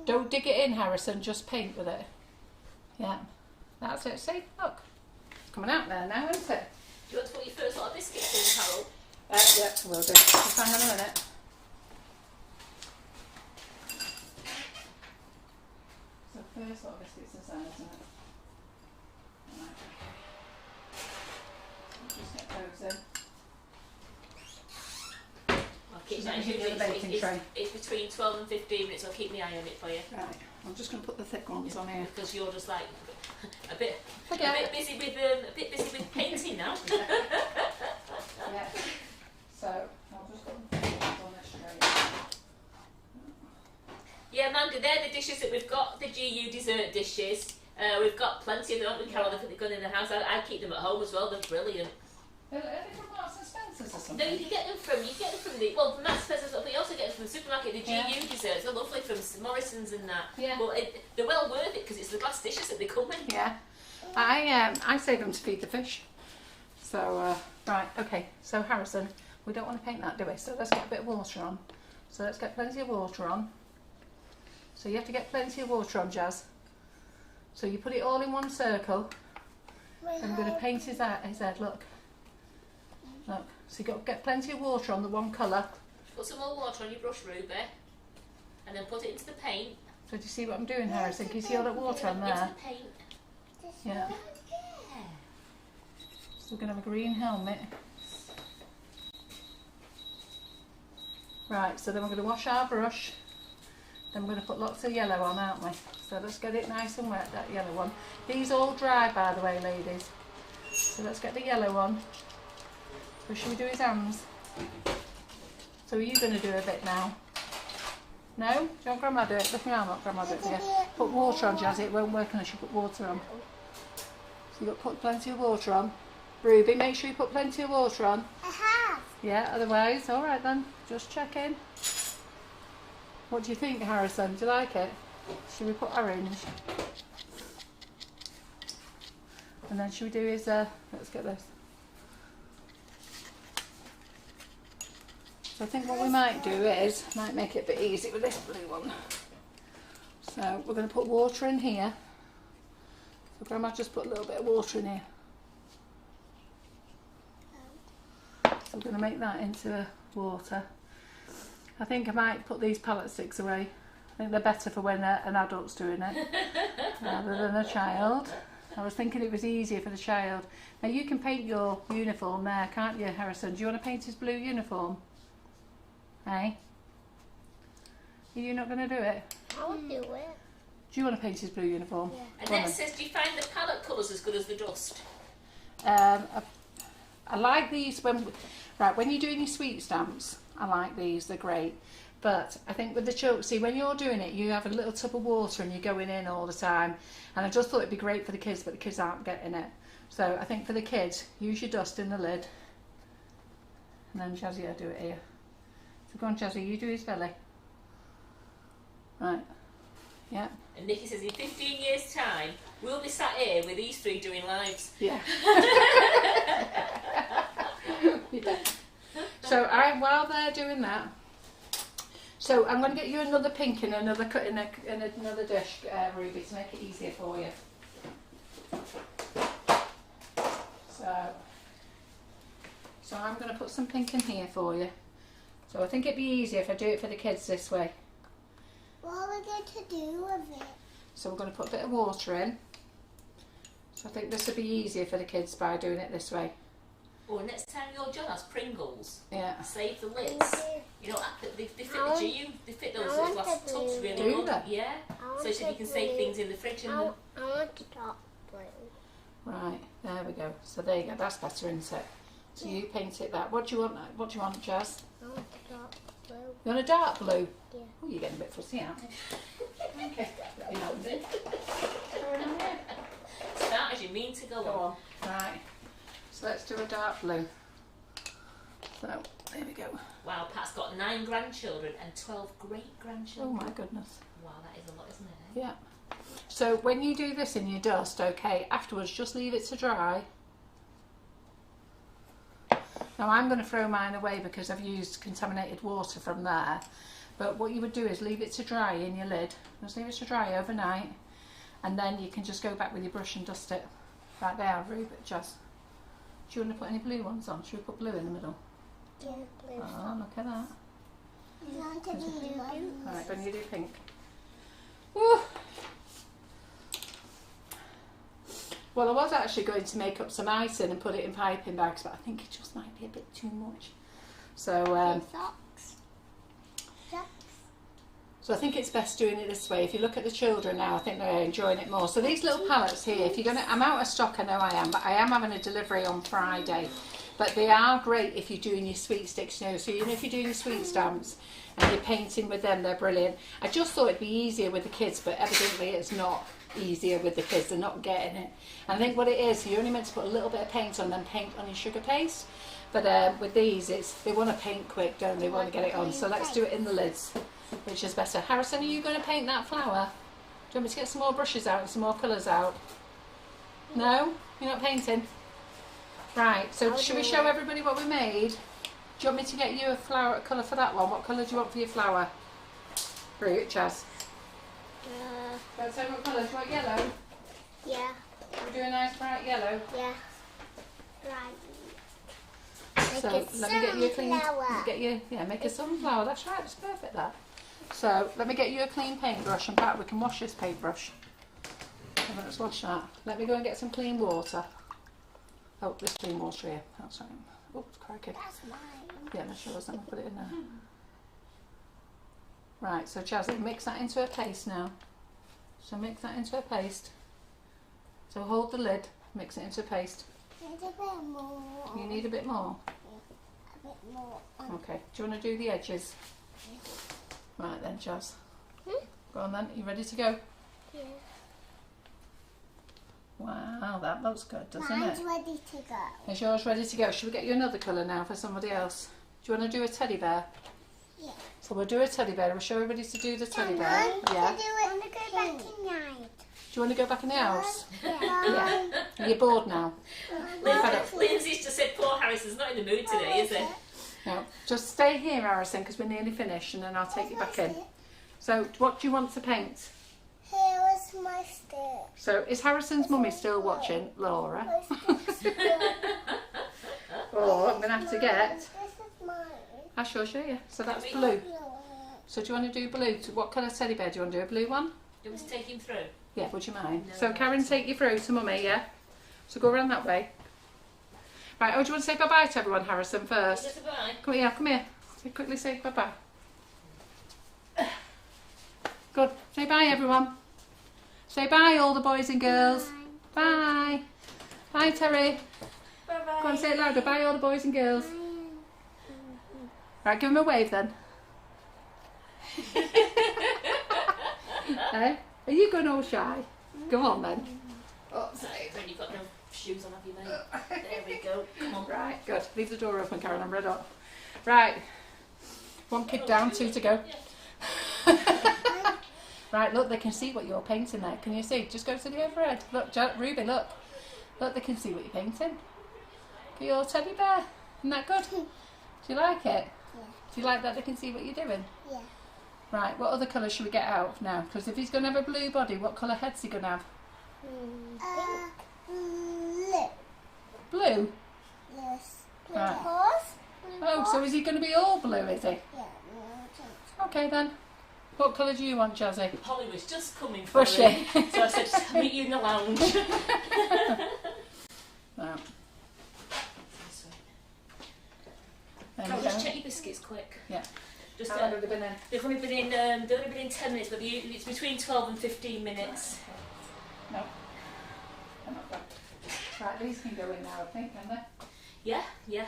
A: Don't dig it in, Harrison, just paint with it. Yeah, that's it. See, look. It's coming out there now, isn't it?
C: Do you want to put your first lot of biscuits in, Carol?
A: Yeah, we'll do. Just hang on a minute. So first lot of biscuits inside, isn't it? Right, okay. Just get those in.
C: I'll keep
A: She's
C: that.
A: not using the baking tray.
C: It's between 12 and 15 minutes. I'll keep my eye on it for you.
A: Right, I'm just going to put the thick ones on here.
C: Because you're just like a bit busy with painting now.
A: Yeah. So I'll just put the thick ones on this tray.
C: Yeah, Amanda, they're the dishes that we've got. The GU dessert dishes. We've got plenty of them, haven't we, Carol? They've gone in the house. I keep them at home as well. They're brilliant.
A: Are they from Marks and Spencer's or
C: No,
A: something?
C: you can get them from the from Max Spencer's, but you also get them from the supermarket. The GU desserts are lovely from Morrison's and that.
A: Yeah.
C: Well, they're well worth it because it's the glass dishes that they come in.
A: Yeah. I save them to feed the fish. So right, okay. So Harrison, we don't want to paint that, do we? So let's get a bit of water on. So let's get plenty of water on. So you have to get plenty of water on, Jazz. So you put it all in one circle. I'm going to paint his head, look. Look. So you've got to get plenty of water on the one colour.
C: Put some more water on your brush, Ruby, and then put it into the paint.
A: So do you see what I'm doing, Harrison? Can you see all that water on there?
C: Into the paint.
A: Yeah. So we're going to have a green helmet. Right, so then we're going to wash our brush. Then we're going to put lots of yellow on, aren't we? So let's get it nice and wet, that yellow one. These all dry, by the way, ladies. So let's get the yellow on. So should we do his hands? So are you going to do a bit now? No? Do you want Grandma to do it? Lift your arm up, Grandma do it, yeah. Put water on, Jazzy. It won't work unless you put water on. So you've got to put plenty of water on. Ruby, make sure you put plenty of water on.
B: I have.
A: Yeah, otherwise, all right then. Just check in. What do you think, Harrison? Do you like it? Should we put orange? And then should we do his, let's get this. So I think what we might do is, might make it a bit easy with this blue one. So we're going to put water in here. So Grandma just put a little bit of water in here. So we're going to make that into water. I think I might put these palette sticks away. I think they're better for when an adult's doing it rather than a child. I was thinking it was easier for the child. Now you can paint your uniform there, can't you, Harrison? Do you want to paint his blue uniform? Hey? Are you not going to do it?
B: I'll do it.
A: Do you want to paint his blue uniform?
B: Yeah.
C: Annette says, do you find the palette colours as good as the dust?
A: I like these when you're doing your sweet stamps. I like these, they're great. But I think with the children, see, when you're doing it, you have a little tub of water and you're going in all the time. And I just thought it'd be great for the kids, but the kids aren't getting it. So I think for the kids, use your dust in the lid. And then Jazzy, I'll do it here. So go on, Jazzy, you do his belly. Right. Yeah.
C: And Nikki says, in 15 years' time, we'll be sat here with these three doing lives.
A: Yeah. Yeah. So while they're doing that, so I'm going to get you another pink in another another dish, Ruby, to make it easier for you. So I'm going to put some pink in here for you. So I think it'd be easier if I do it for the kids this way.
B: What are we going to do with it?
A: So we're going to put a bit of water in. So I think this would be easier for the kids by doing it this way.
C: Oh, next time your John has Pringles,
A: Yeah.
C: save the lids. You know, they fit they fit those little glass tubs really
A: Do
C: good.
A: they?
C: Yeah. So you can save things in the fridge and
B: I want to dark blue.
A: Right, there we go. So there you go, that's better, isn't it? So you paint it that. What do you want? What do you want, Jazz?
B: I want a dark blue.
A: You want a dark blue?
B: Yeah.
A: Oh, you're getting a bit fussy, aren't you? Okay.
C: start as you mean to go on.
A: Right. So let's do a dark blue. So there we go.
C: Wow, Pat's got 9 grandchildren and 12 great
A: Oh
C: grandchildren.
A: my goodness.
C: Wow, that is a lot, isn't it?
A: Yeah. So when you do this in your dust, okay, afterwards just leave it to dry. Now I'm going to throw mine away because I've used contaminated water from there. But what you would do is leave it to dry in your lid. Just leave it to dry overnight. And then you can just go back with your brush and dust it. Right there, Rube, Jazz. Do you want to put any blue ones on? Should we put blue in the middle?
B: Yeah, blue.
A: Oh, look at that.
B: You want to do blue?
A: Right, when you do pink. Woo. Well, I was actually going to make up some icing and put it in piping bags, but I think it just might be a bit too much. So,
B: Socks. Socks.
A: so I think it's best doing it this way. If you look at the children now, I think they're enjoying it more. So these little palettes here, if you're gonna, I'm out of stock, I know I am, but I am having a delivery on Friday. But they are great if you're doing your sweet sticks, you know. So you know if you're doing your sweet stamps and you're painting with them, they're brilliant. I just thought it'd be easier with the kids, but evidently it's not easier with the kids. They're not getting it. And I think what it is, you're only meant to put a little bit of paint on, then paint on your sugar paste. But with these, they want to paint quick, don't they? Want to get it on. So let's do it in the lids, which is better. Harrison, are you going to paint that flower? Do you want me to get some more brushes out and some more colours out? No? You're not painting? Right, so should we show everybody what we made? Do you want me to get you a flower colour for that one? What colour do you want for your flower? Fruit, Chaz. Don't say what colour. Do you want yellow?
B: Yeah.
A: We'll do a nice bright yellow.
B: Yeah. Right.
A: So let me get you a clean. Make a sunflower. That's right. That's perfect. That. So let me get you a clean paintbrush, and Pat, we can wash this paintbrush. Let's wash that. Let me go and get some clean water. Oh, this clean water here. That's right. Oh, crikey.
B: That's mine.
A: Yeah, that's yours. Let me put it in there. Right. So Jazzy, mix that into a paste now. So mix that into a paste. So hold the lid. Mix it into a paste.
B: Need a bit more.
A: You need a bit more.
B: A bit more.
A: Okay. Do you want to do the edges? Right then, Jazz. Go on then. You ready to go?
B: Yeah.
A: Wow, that looks good, doesn't
B: Mine's
A: it?
B: ready to go.
A: Is yours ready to go? Should we get you another colour now for somebody else? Do you want to do a teddy bear?
B: Yeah.
A: So we'll do a teddy bear. We'll show everybody to do the teddy bear.
B: I want
A: Yeah.
B: to do it. I want to go back in night.
A: you want to go back in the house?
B: Yeah.
A: Are you bored now?
C: Lindsay's just said poor Harrison's not in the mood today, is he?
A: No. Just stay here, Harrison, because we're nearly finished, and then I'll take you back in. So, what do you want to paint?
B: Here was my stick.
A: So, is Harrison's mummy still watching, Laura? Oh, I'm going to have to get...
B: This is mine.
A: I shall show you. So that's blue. So do you want to do blue? What colour teddy bear do you want to do? A blue one?
C: Do you want me to take him through?
A: Yeah, would you mind?
C: No.
A: So Karen, take you through to mummy, yeah? So go around that way. Right, oh, do you want to say bye-bye to everyone, Harrison, first?
C: Just a bye.
A: Come here, come here. So quickly say bye-bye. Good. Say bye, everyone. Say bye, all the boys and girls. Bye. Bye, Terry.
D: Bye-bye.
A: Go on, say it louder. Bye, all the boys and girls. Right, give them a wave then. Hey, are you going all shy? Go on then. Oh, sorry.
C: When you've got no shoes on, have you, mate? There we go. Come on.
A: Right, good. Leave the door open, Karen. I'm red hot. Right. One kid down, two to go. Right, look, they can see what you're painting there. Can you see? Just go to the overhead. Look, Ruby, look. Look, they can see what you're painting. For your teddy bear. Isn't that good? Do you like it?
B: Yeah.
A: Do you like that they can see what you're doing?
B: Yeah.
A: Right, what other colour should we get out now? Because if he's going to have a blue body, what colour head's he going to have?
B: Blue.
A: Blue?
B: Yes.
A: Right.
B: Horse.
A: Oh, so is he going to be all blue, is he?
B: Yeah.
A: Okay then. What colour do you want, Jazzy?
C: Holly was just coming for
A: Was
C: me.
A: she?
C: So I said, just meet you in the lounge.
A: Right.
C: Can I just check your biscuits quick?
A: Yeah.
C: Just,
A: How long have they been in?
C: they've only been in 10 minutes, but it's between 12 and 15 minutes.
A: No. They're not done. Right, these can go in now, I think, can they?
C: Yeah, yeah.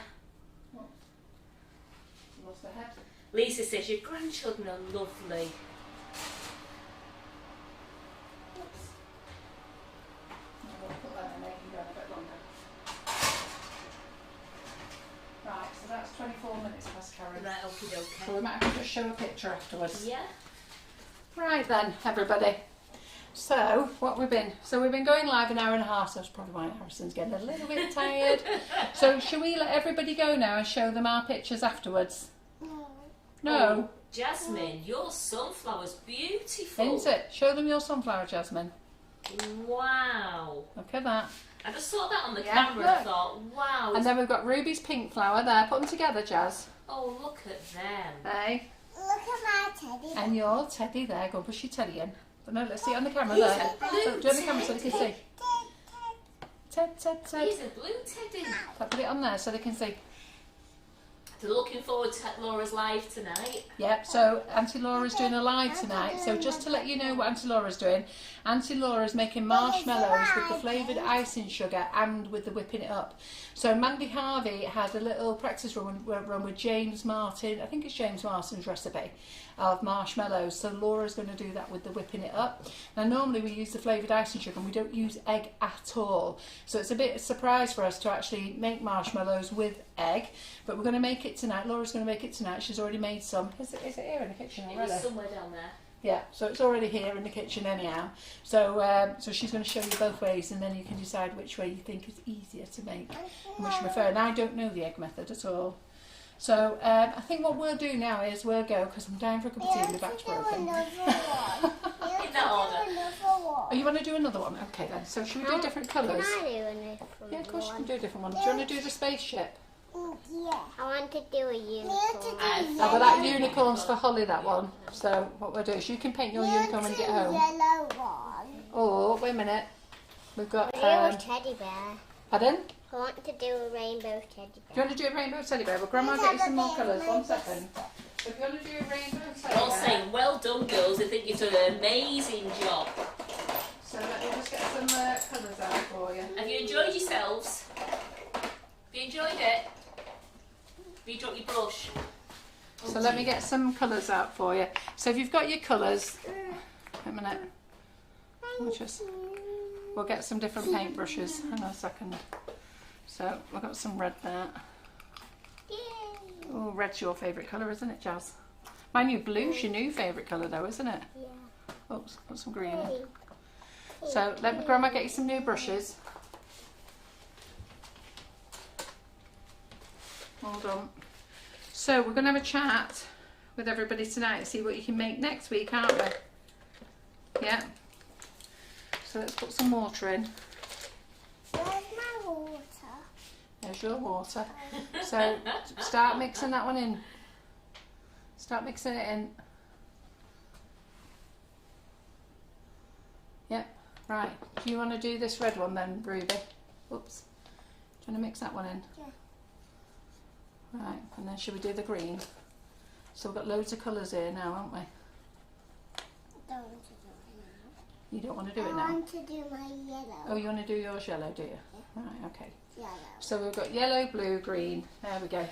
A: Lost their head.
C: Lisa says your grandchildren are lovely.
A: We'll put that in, they can go in a bit longer. Right, so that's 24 minutes past, Karen.
C: Right, okie dokie.
A: So we might have to just show a picture afterwards.
C: Yeah.
A: Right then, everybody. So, what we've been going live an hour and a half, so that's probably why Harrison's getting a little bit tired. So, shall we let everybody go now and show them our pictures afterwards? No.
C: Oh, Jasmine, your sunflower's beautiful.
A: Isn't it? Show them your sunflower, Jasmine.
C: Wow.
A: Look at that.
C: I just saw that on the
A: Yeah,
C: camera and
A: look.
C: thought, wow.
A: And then we've got Ruby's pink flower there. Put them together, Jazz.
C: Oh, look at them.
A: Hey.
B: Look at my teddy.
A: And your teddy there. Go and push your teddy in. But no, let's see it on the camera there. So, do it on the camera so they can see. Ted, Ted, Ted.
C: He's a blue teddy.
A: So put it on there so they can see.
C: So looking forward to Laura's live tonight.
A: Yep, so Auntie Laura's doing a live tonight. So just to let you know what Auntie Laura's doing, Auntie Laura's making marshmallows with the flavoured icing sugar and with the whipping it up. So Mandy Harvey had a little practice run with James Martin, I think it's James Martin's recipe of marshmallows. So Laura's going to do that with the whipping it up. Now normally we use the flavoured icing sugar and we don't use egg at all. So it's a bit of a surprise for us to actually make marshmallows with egg, but we're going to make it tonight. Laura's going to make it tonight. She's already made some. Is it here in the kitchen
C: It
A: already?
C: was somewhere down there.
A: Yeah, so it's already here in the kitchen anyhow. So so she's going to show you both ways, and then you can decide which way you think is easier to make and which you prefer. And I don't know the egg method at all. So I think what we'll do now is we'll go, because I'm down for a cup of tea and my back's broken.
C: In that order.
A: Oh, you want to do another one? Okay then. So should we do different colours?
B: Can I do a different
A: Yeah, of course you can
B: one?
A: do a different one. Do you want to do the spaceship?
B: Yeah. I want to do a unicorn.
A: Oh, well, that unicorn's for Holly, that one. So what we'll do is you can paint your unicorn when you get home.
B: Yellow one.
A: Oh, wait a minute. We've got...
B: A teddy bear.
A: Pardon?
B: I want to do a rainbow teddy
A: Do you
B: bear.
A: want to do a rainbow teddy bear? Well, Grandma get you some more colours. 1 second. So if you want to do a rainbow teddy
C: We're all
A: bear...
C: saying, well done, girls. I think you've done an amazing job.
A: So let me just get some colours out for you.
C: Have you enjoyed yourselves? Have you enjoyed it? Have you dropped your brush?
A: So let me get some colours out for you. So if you've got your colours... Wait a minute. We'll get some different paint brushes. Hang on a second. So we've got some red there. Oh, red's your favourite colour, isn't it, Jazz? My new blue's your new favourite colour though, isn't it?
B: Yeah.
A: Oops, put some green in. So let Grandma get you some new brushes. Hold on. So we're going to have a chat with everybody tonight and see what you can make next week, aren't we? Yeah. So let's put some water in.
B: Where's my water?
A: There's your water. So start mixing that one in. Start mixing it in. Yep. Right. Do you want to do this red one then, Ruby? Oops. Do you want to mix that one in?
B: Yeah.
A: Right. And then should we do the green? So we've got loads of colours here now, haven't we?
B: I don't want to do it now.
A: You don't want to do it
B: I
A: now?
B: want to do my yellow.
A: Oh, you want to do yours yellow, do you?
B: Yeah.
A: Right, okay.
B: Yellow.
A: So we've got yellow, blue, green. There we go.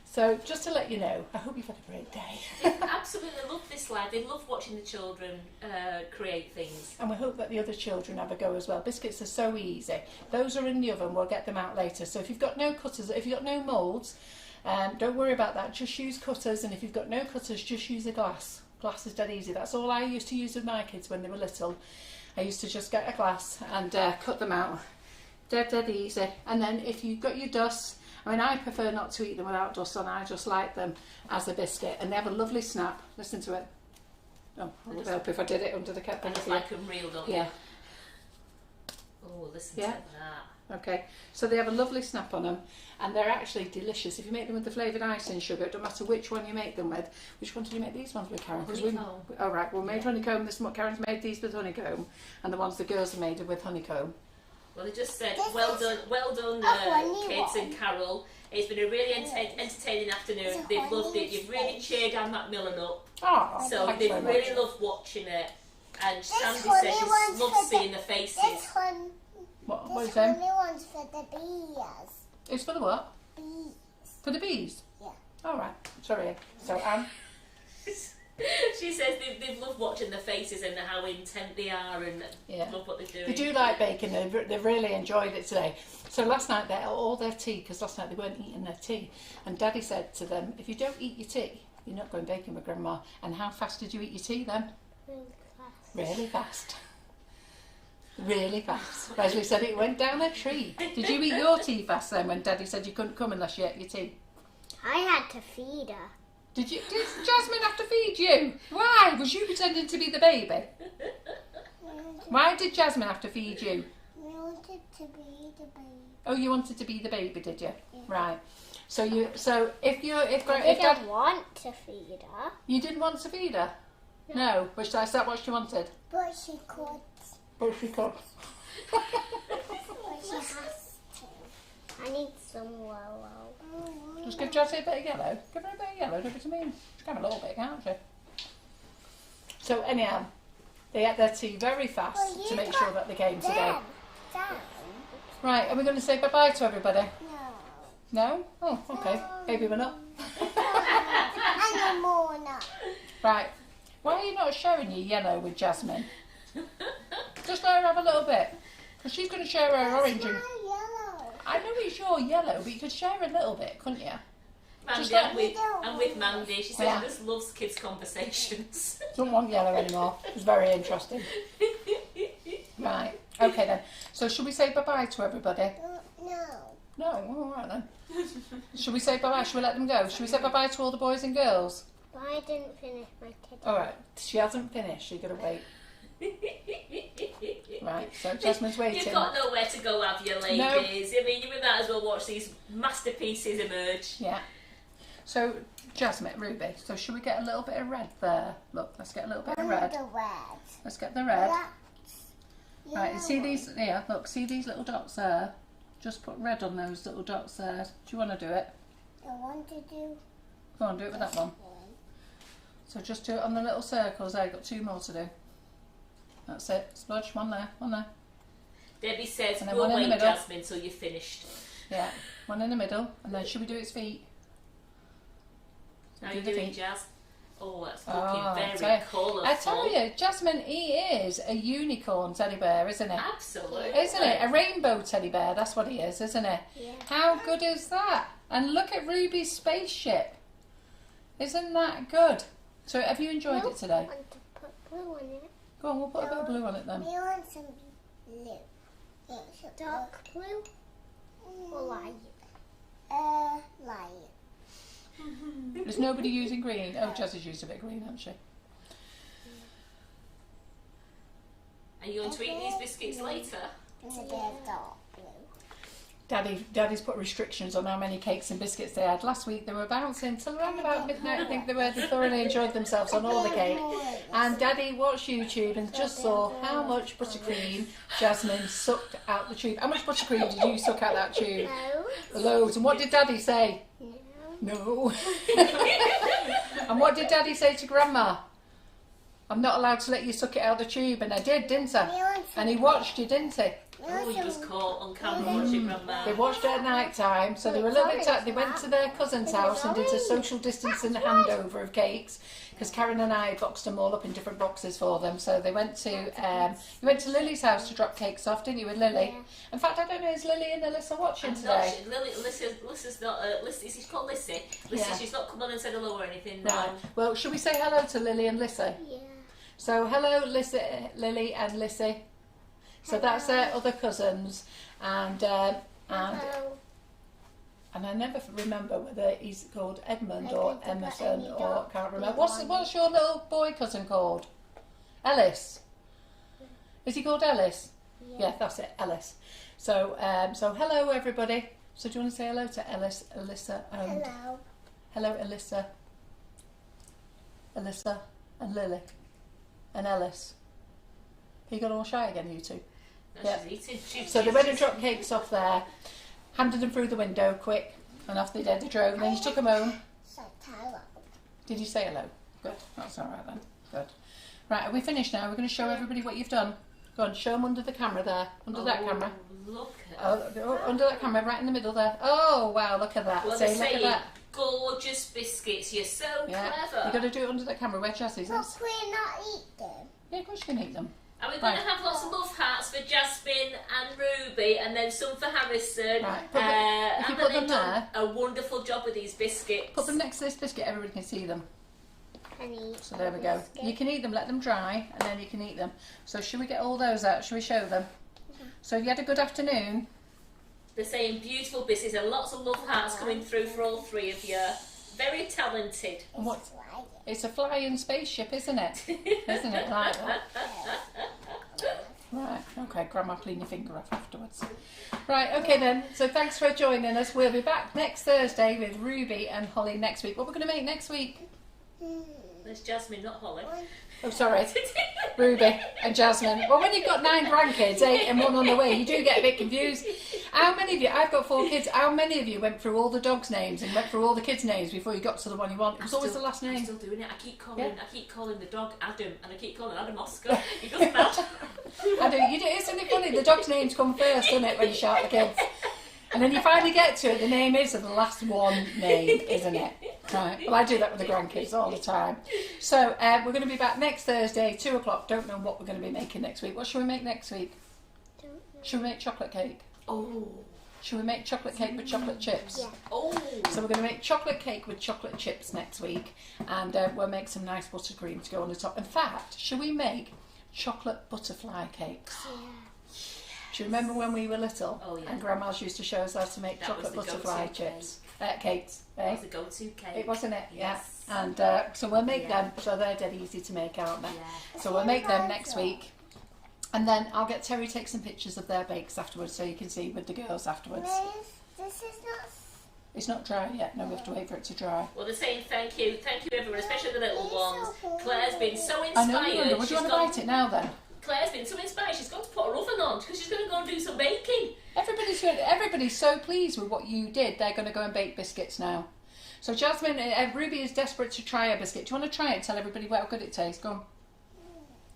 A: So just to let you know, I hope you've had a great day.
C: They absolutely love this lad. They love watching the children create things.
A: And we hope that the other children have a go as well. Biscuits are so easy. Those are in the oven. We'll get them out later. So if you've got no cutters, if you've got no moulds, don't worry about that. Just use cutters. And if you've got no cutters, just use a glass. Glass is dead easy. That's all I used to use with my kids when they were little. I used to just get a glass and cut them out. Dead easy. And then if you've got your dust, I mean, I prefer not to eat them without dust on. I just like them as a biscuit. And they have a lovely snap. Listen to it. Oh, I would help if I did it under the cap.
C: I just like them real, don't you?
A: Yeah.
C: Oh, listen
A: Yeah.
C: to that.
A: Okay. So they have a lovely snap on them. And they're actually delicious. If you make them with the flavoured icing sugar, it doesn't matter which one you make them with. Which one did you make these ones with, Karen? 'Cause
C: Honeycomb.
A: Oh, right. Well, we made honeycomb. Karen's made these with honeycomb. And the ones the girls have made are with honeycomb.
C: Well, they just said,
B: This
C: well
B: is
C: done,
B: a funny
C: kids
B: one.
C: and Carol. It's been a really entertaining afternoon.
B: It's a
C: They've loved
B: funny
C: it. You've really
B: face.
C: cheered Anne Macmillan up.
A: Oh,
C: So
A: thanks
C: they've
A: very
C: really
A: much.
C: loved watching it. And Sandy
B: honey
C: said
B: one's
C: she loves
B: for the-
C: seeing the faces.
B: This one,
A: What is
B: this
A: them?
B: honey one's for the bees.
A: It's for the what?
B: Bees.
A: For the bees?
B: Yeah.
A: All right. Sorry. So, Anne?
C: She says they've loved watching the faces and how intent they are and
A: Yeah.
C: love what they're doing.
A: They do like bacon. They've really enjoyed it today. So last night they ate all their tea because last night they weren't eating their tea. And Daddy said to them, if you don't eat your tea, you're not going baking with Grandma. And how fast did you eat your tea then? Really fast. Really fast. Leslie said it went down a tree. Did you eat your tea fast then when Daddy said you couldn't come unless you ate your tea?
B: I had to feed her.
A: Did Jasmine have to feed you? Why? Was you pretending to be the baby? Why did Jasmine have to feed you?
B: I wanted to be the baby.
A: Oh, you wanted to be the baby, did you?
B: Yeah.
A: Right. So if
B: I
A: Dad,
B: didn't want to feed her,
A: you didn't want to feed her? No. Which is that what she wanted?
B: but she could.
A: But she could.
B: But she has to. I need some yellow.
A: Just give Jessie a bit of yellow. Give her a bit of yellow, give it to me. She can have a little bit, can't she? So anyhow, they ate their tea very fast
B: Well,
A: to
B: you
A: make sure that they came today.
B: Down.
A: Right, are we going to say bye-bye to everybody?
B: No.
A: No? Oh, okay. Maybe we're not.
B: And more now.
A: Right. Why are you not sharing your yellow with Jasmine? Just let her have a little bit. Because she's going to share her orange. And
B: My yellow.
A: I know it's your yellow, but you could share a little bit, couldn't you?
C: Mandy,
A: Just like-
C: I'm with Mandy. She says
A: Yeah.
C: she just loves kids' conversations.
A: Don't want yellow anymore. It's very interesting. Right. Okay then. So should we say bye-bye to everybody?
B: No.
A: No. All right then. Should we say bye-bye? Should we let them go? Should we say bye-bye to all the boys and girls?
B: But I didn't finish my teddy.
A: All right. She hasn't finished. You've got to wait. Right. So Jasmine's waiting.
C: You've got nowhere to go, have you, ladies?
A: No.
C: I mean, you might as well watch these masterpieces emerge.
A: Yeah. So Jasmine, Ruby. So should we get a little bit of red there? Look, let's get a little bit of red.
B: The red.
A: Let's get the red.
B: That's
A: Right. You see
B: yellow.
A: these? Yeah. Look. See these little dots there? Just put red on those little dots there. Do you want to do it?
B: I want to do
A: Go on, do it with that one. So just do it on the little circles there. You've got two more to do. That's it. Splodge. One there. One there.
C: Debbie says,
A: And then
C: go
A: one in the
C: away,
A: middle.
C: Jasmine, till you're finished.
A: Yeah. One in the middle. And then should we do its feet?
C: How
A: Do
C: you
A: the
C: doing,
A: feet.
C: Jazz? Oh, that's
A: Oh,
C: looking
A: I
C: very
A: tell you-
C: colourful.
A: I tell you, Jasmine, he is a unicorn teddy bear, isn't he?
C: Absolutely.
A: Isn't it? A rainbow teddy bear, that's what he is, isn't he?
B: Yeah.
A: How good is that? And look at Ruby's spaceship. Isn't that good? So have you enjoyed it
B: I
A: today?
B: want to put blue in it.
A: Go on, we'll put a bit of blue on it then.
B: We want some blue. Dark blue or light? Light.
A: There's nobody using green. Oh, Jazz has used a bit of green, hasn't she?
C: Are you going to eat these biscuits later?
B: It's a bit of dark blue.
A: Daddy's put restrictions on how many cakes and biscuits they had. Last week they were bouncing till around about midnight. I think they thoroughly enjoyed themselves on all the cake. And Daddy watched YouTube and just saw how much buttercream Jasmine sucked out the tube. How much buttercream did you suck out that tube? Loads. And what did Daddy say? No. And what did Daddy say to Grandma? I'm not allowed to let you suck it out the tube. And I did, didn't I? And he watched you, didn't he?
C: Oh, you was caught on camera watching Grandma.
A: They watched it at night time, so they were a little bit tired. They went to their cousin's house and did a social distancing handover of cakes because Karen and I boxed them all up in different boxes for them. So they went to Lily's house to drop cakes off, didn't you, with Lily? In fact, I don't know, is Lily and Alyssa watching today?
C: Lissa's not. She's called Lissy.
A: Yeah.
C: She's not come on and said hello or anything. No.
A: Right. Well, should we say hello to Lily and Lissy?
B: Yeah.
A: So hello, Lily and Lissy. So that's their other cousins, and I never remember whether he's called Edmund or Emerson or can't remember. What's your little boy cousin called? Ellis. Is he called Ellis? Yeah, that's it, Ellis. So hello everybody. So do you want to say hello to Ellis, Alyssa, and hello Alyssa, and Lily, and Ellis. Are you got all shy again, you two?
C: No, she's eating.
A: So they went and dropped cakes off there, handed them through the window quick, and off they did. They drove, and then you took them home. Did you say hello? Good, that's all right then. Good. Right, are we finished now? We're going to show everybody what you've done. Go on, show them under the camera there. Under that camera.
C: Look at
A: Oh, under that camera, right in the middle there. Oh, wow, look at that.
C: Well,
A: Say,
C: they're
A: look at
C: saying,
A: that.
C: gorgeous biscuits. You're so
A: Yeah,
C: clever.
A: you've got to do it under that camera. Where Jazz is.
B: But we're not eat them.
A: Yeah, of course you can eat them.
C: And we're going to
A: Right.
C: have lots of love hearts for Jasmine and Ruby, and then some for Harrison.
A: Right, if you
C: And
A: put
C: they've
A: them
C: done
A: there,
C: a wonderful job with these biscuits.
A: put them next to this biscuit, everybody can see them.
B: Honey.
A: So there we go. You can eat them, let them dry, and then you can eat them. So should we get all those out? Should we show them? So have you had a good afternoon?
C: They're saying beautiful biscuits and lots of love hearts coming through for all three of you. Very talented.
A: And what? It's a flying spaceship, isn't it? Isn't it like that? Right, okay, Grandma, clean your finger off afterwards. Right, okay then, so thanks for joining us. We'll be back next Thursday with Ruby and Holly next week. What we're going to make next week?
C: There's Jasmine, not Holly.
A: Oh, sorry, Ruby and Jasmine. Well, when you've got 9 grandkids, 8 and 1 on the way, you do get a bit confused. How many of you, I've got 4 kids, how many of you went through all the dogs' names and went through all the kids' names before you got to the one you want? It was always the last
C: I'm
A: name.
C: still doing it. I keep calling the dog Adam, and I keep calling Adam Oscar. He does that.
A: I do. You do. Isn't it funny? The dog's names come first, doesn't it, when you shout the kids? And then you finally get to it, the name is the last one name, isn't it? Right. Well, I do that with the grandkids all the time. So we're going to be back next Thursday, 2 o'clock. Don't know what we're going to be making next week. What should we make next week? Should we make chocolate cake?
C: Oh.
A: Should we make chocolate cake with chocolate chips?
B: Yeah.
C: Oh.
A: So we're going to make chocolate cake with chocolate chips next week. And we'll make some nice buttercream to go on the top. In fact, should we make chocolate butterfly cakes?
B: Yeah.
A: Do you remember when we were little?
C: Oh, yeah.
A: And Grandma's used to show us how to make
C: That
A: chocolate
C: was the
A: butterfly
C: go-to
A: chips. Cakes.
C: That was a go-to cake.
A: It wasn't it?
C: Yes.
A: Yeah. And so we'll make
C: Yeah.
A: them. So they're dead easy to make, aren't they?
C: Yeah.
A: So we'll make them next week. And then I'll get Terry to take some pictures of their bakes afterwards so you can see with the girls afterwards.
B: This is not.
A: It's not dry yet. No, we have to wait for it to dry.
C: Well, they're saying thank you everyone, especially the little ones. Claire's been so
A: I
C: inspired.
A: know you wonder. Would you want to bite it now then?
C: Claire's been so inspired. She's got to put her oven on because she's going to go and do some baking.
A: Everybody's so pleased with what you did. They're going to go and bake biscuits now. So Jasmine, Ruby is desperate to try a biscuit. Do you want to try it and tell everybody how good it tastes? Go on.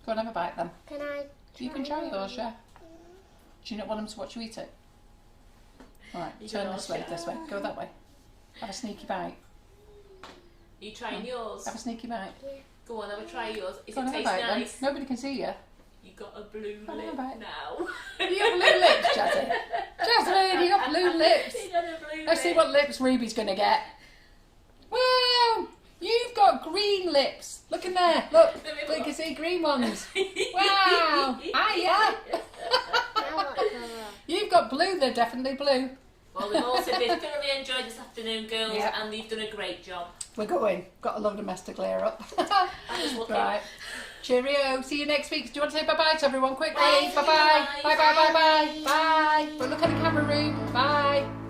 A: Go on, have a bite then.
B: Can I?
A: You can try yours, yeah. Do you not want them to watch you eat it? Alright,
C: You
A: turn
C: can
A: this way,
C: watch
A: this way. Go that way. Have a sneaky bite.
C: You trying yours?
A: Have a sneaky bite.
C: Go on, have a try yours. Is
A: Go on,
C: it
A: have a
C: taste
A: bite then.
C: nice?
A: Nobody can see you.
C: You got a blue
A: Go on, have a
C: lip
A: bite.
C: now.
A: You got blue lips, Jasmine. Jasmine, you got blue lips.
C: You got a blue
A: Let's see
C: lip.
A: what lips Ruby's going to get. Well, You've got green lips. Look in there. Look.
C: Let me
A: You
C: look.
A: can see green ones. Wow. Hiya.
B: Now what colour?
A: You've got blue. They're definitely blue.
C: Well, we've also been thoroughly enjoyed this afternoon, girls,
A: Yeah.
C: and you've done a great job.
A: We're going. Got a load of mess to clear up.
C: I was looking.
A: Right. Cheerio. See you next week. Do you want to say bye-bye to everyone quickly?
C: Bye.
A: Bye-bye.
C: Bye.
A: Bye-bye. Bye-bye. Bye. But look at the camera room. Bye.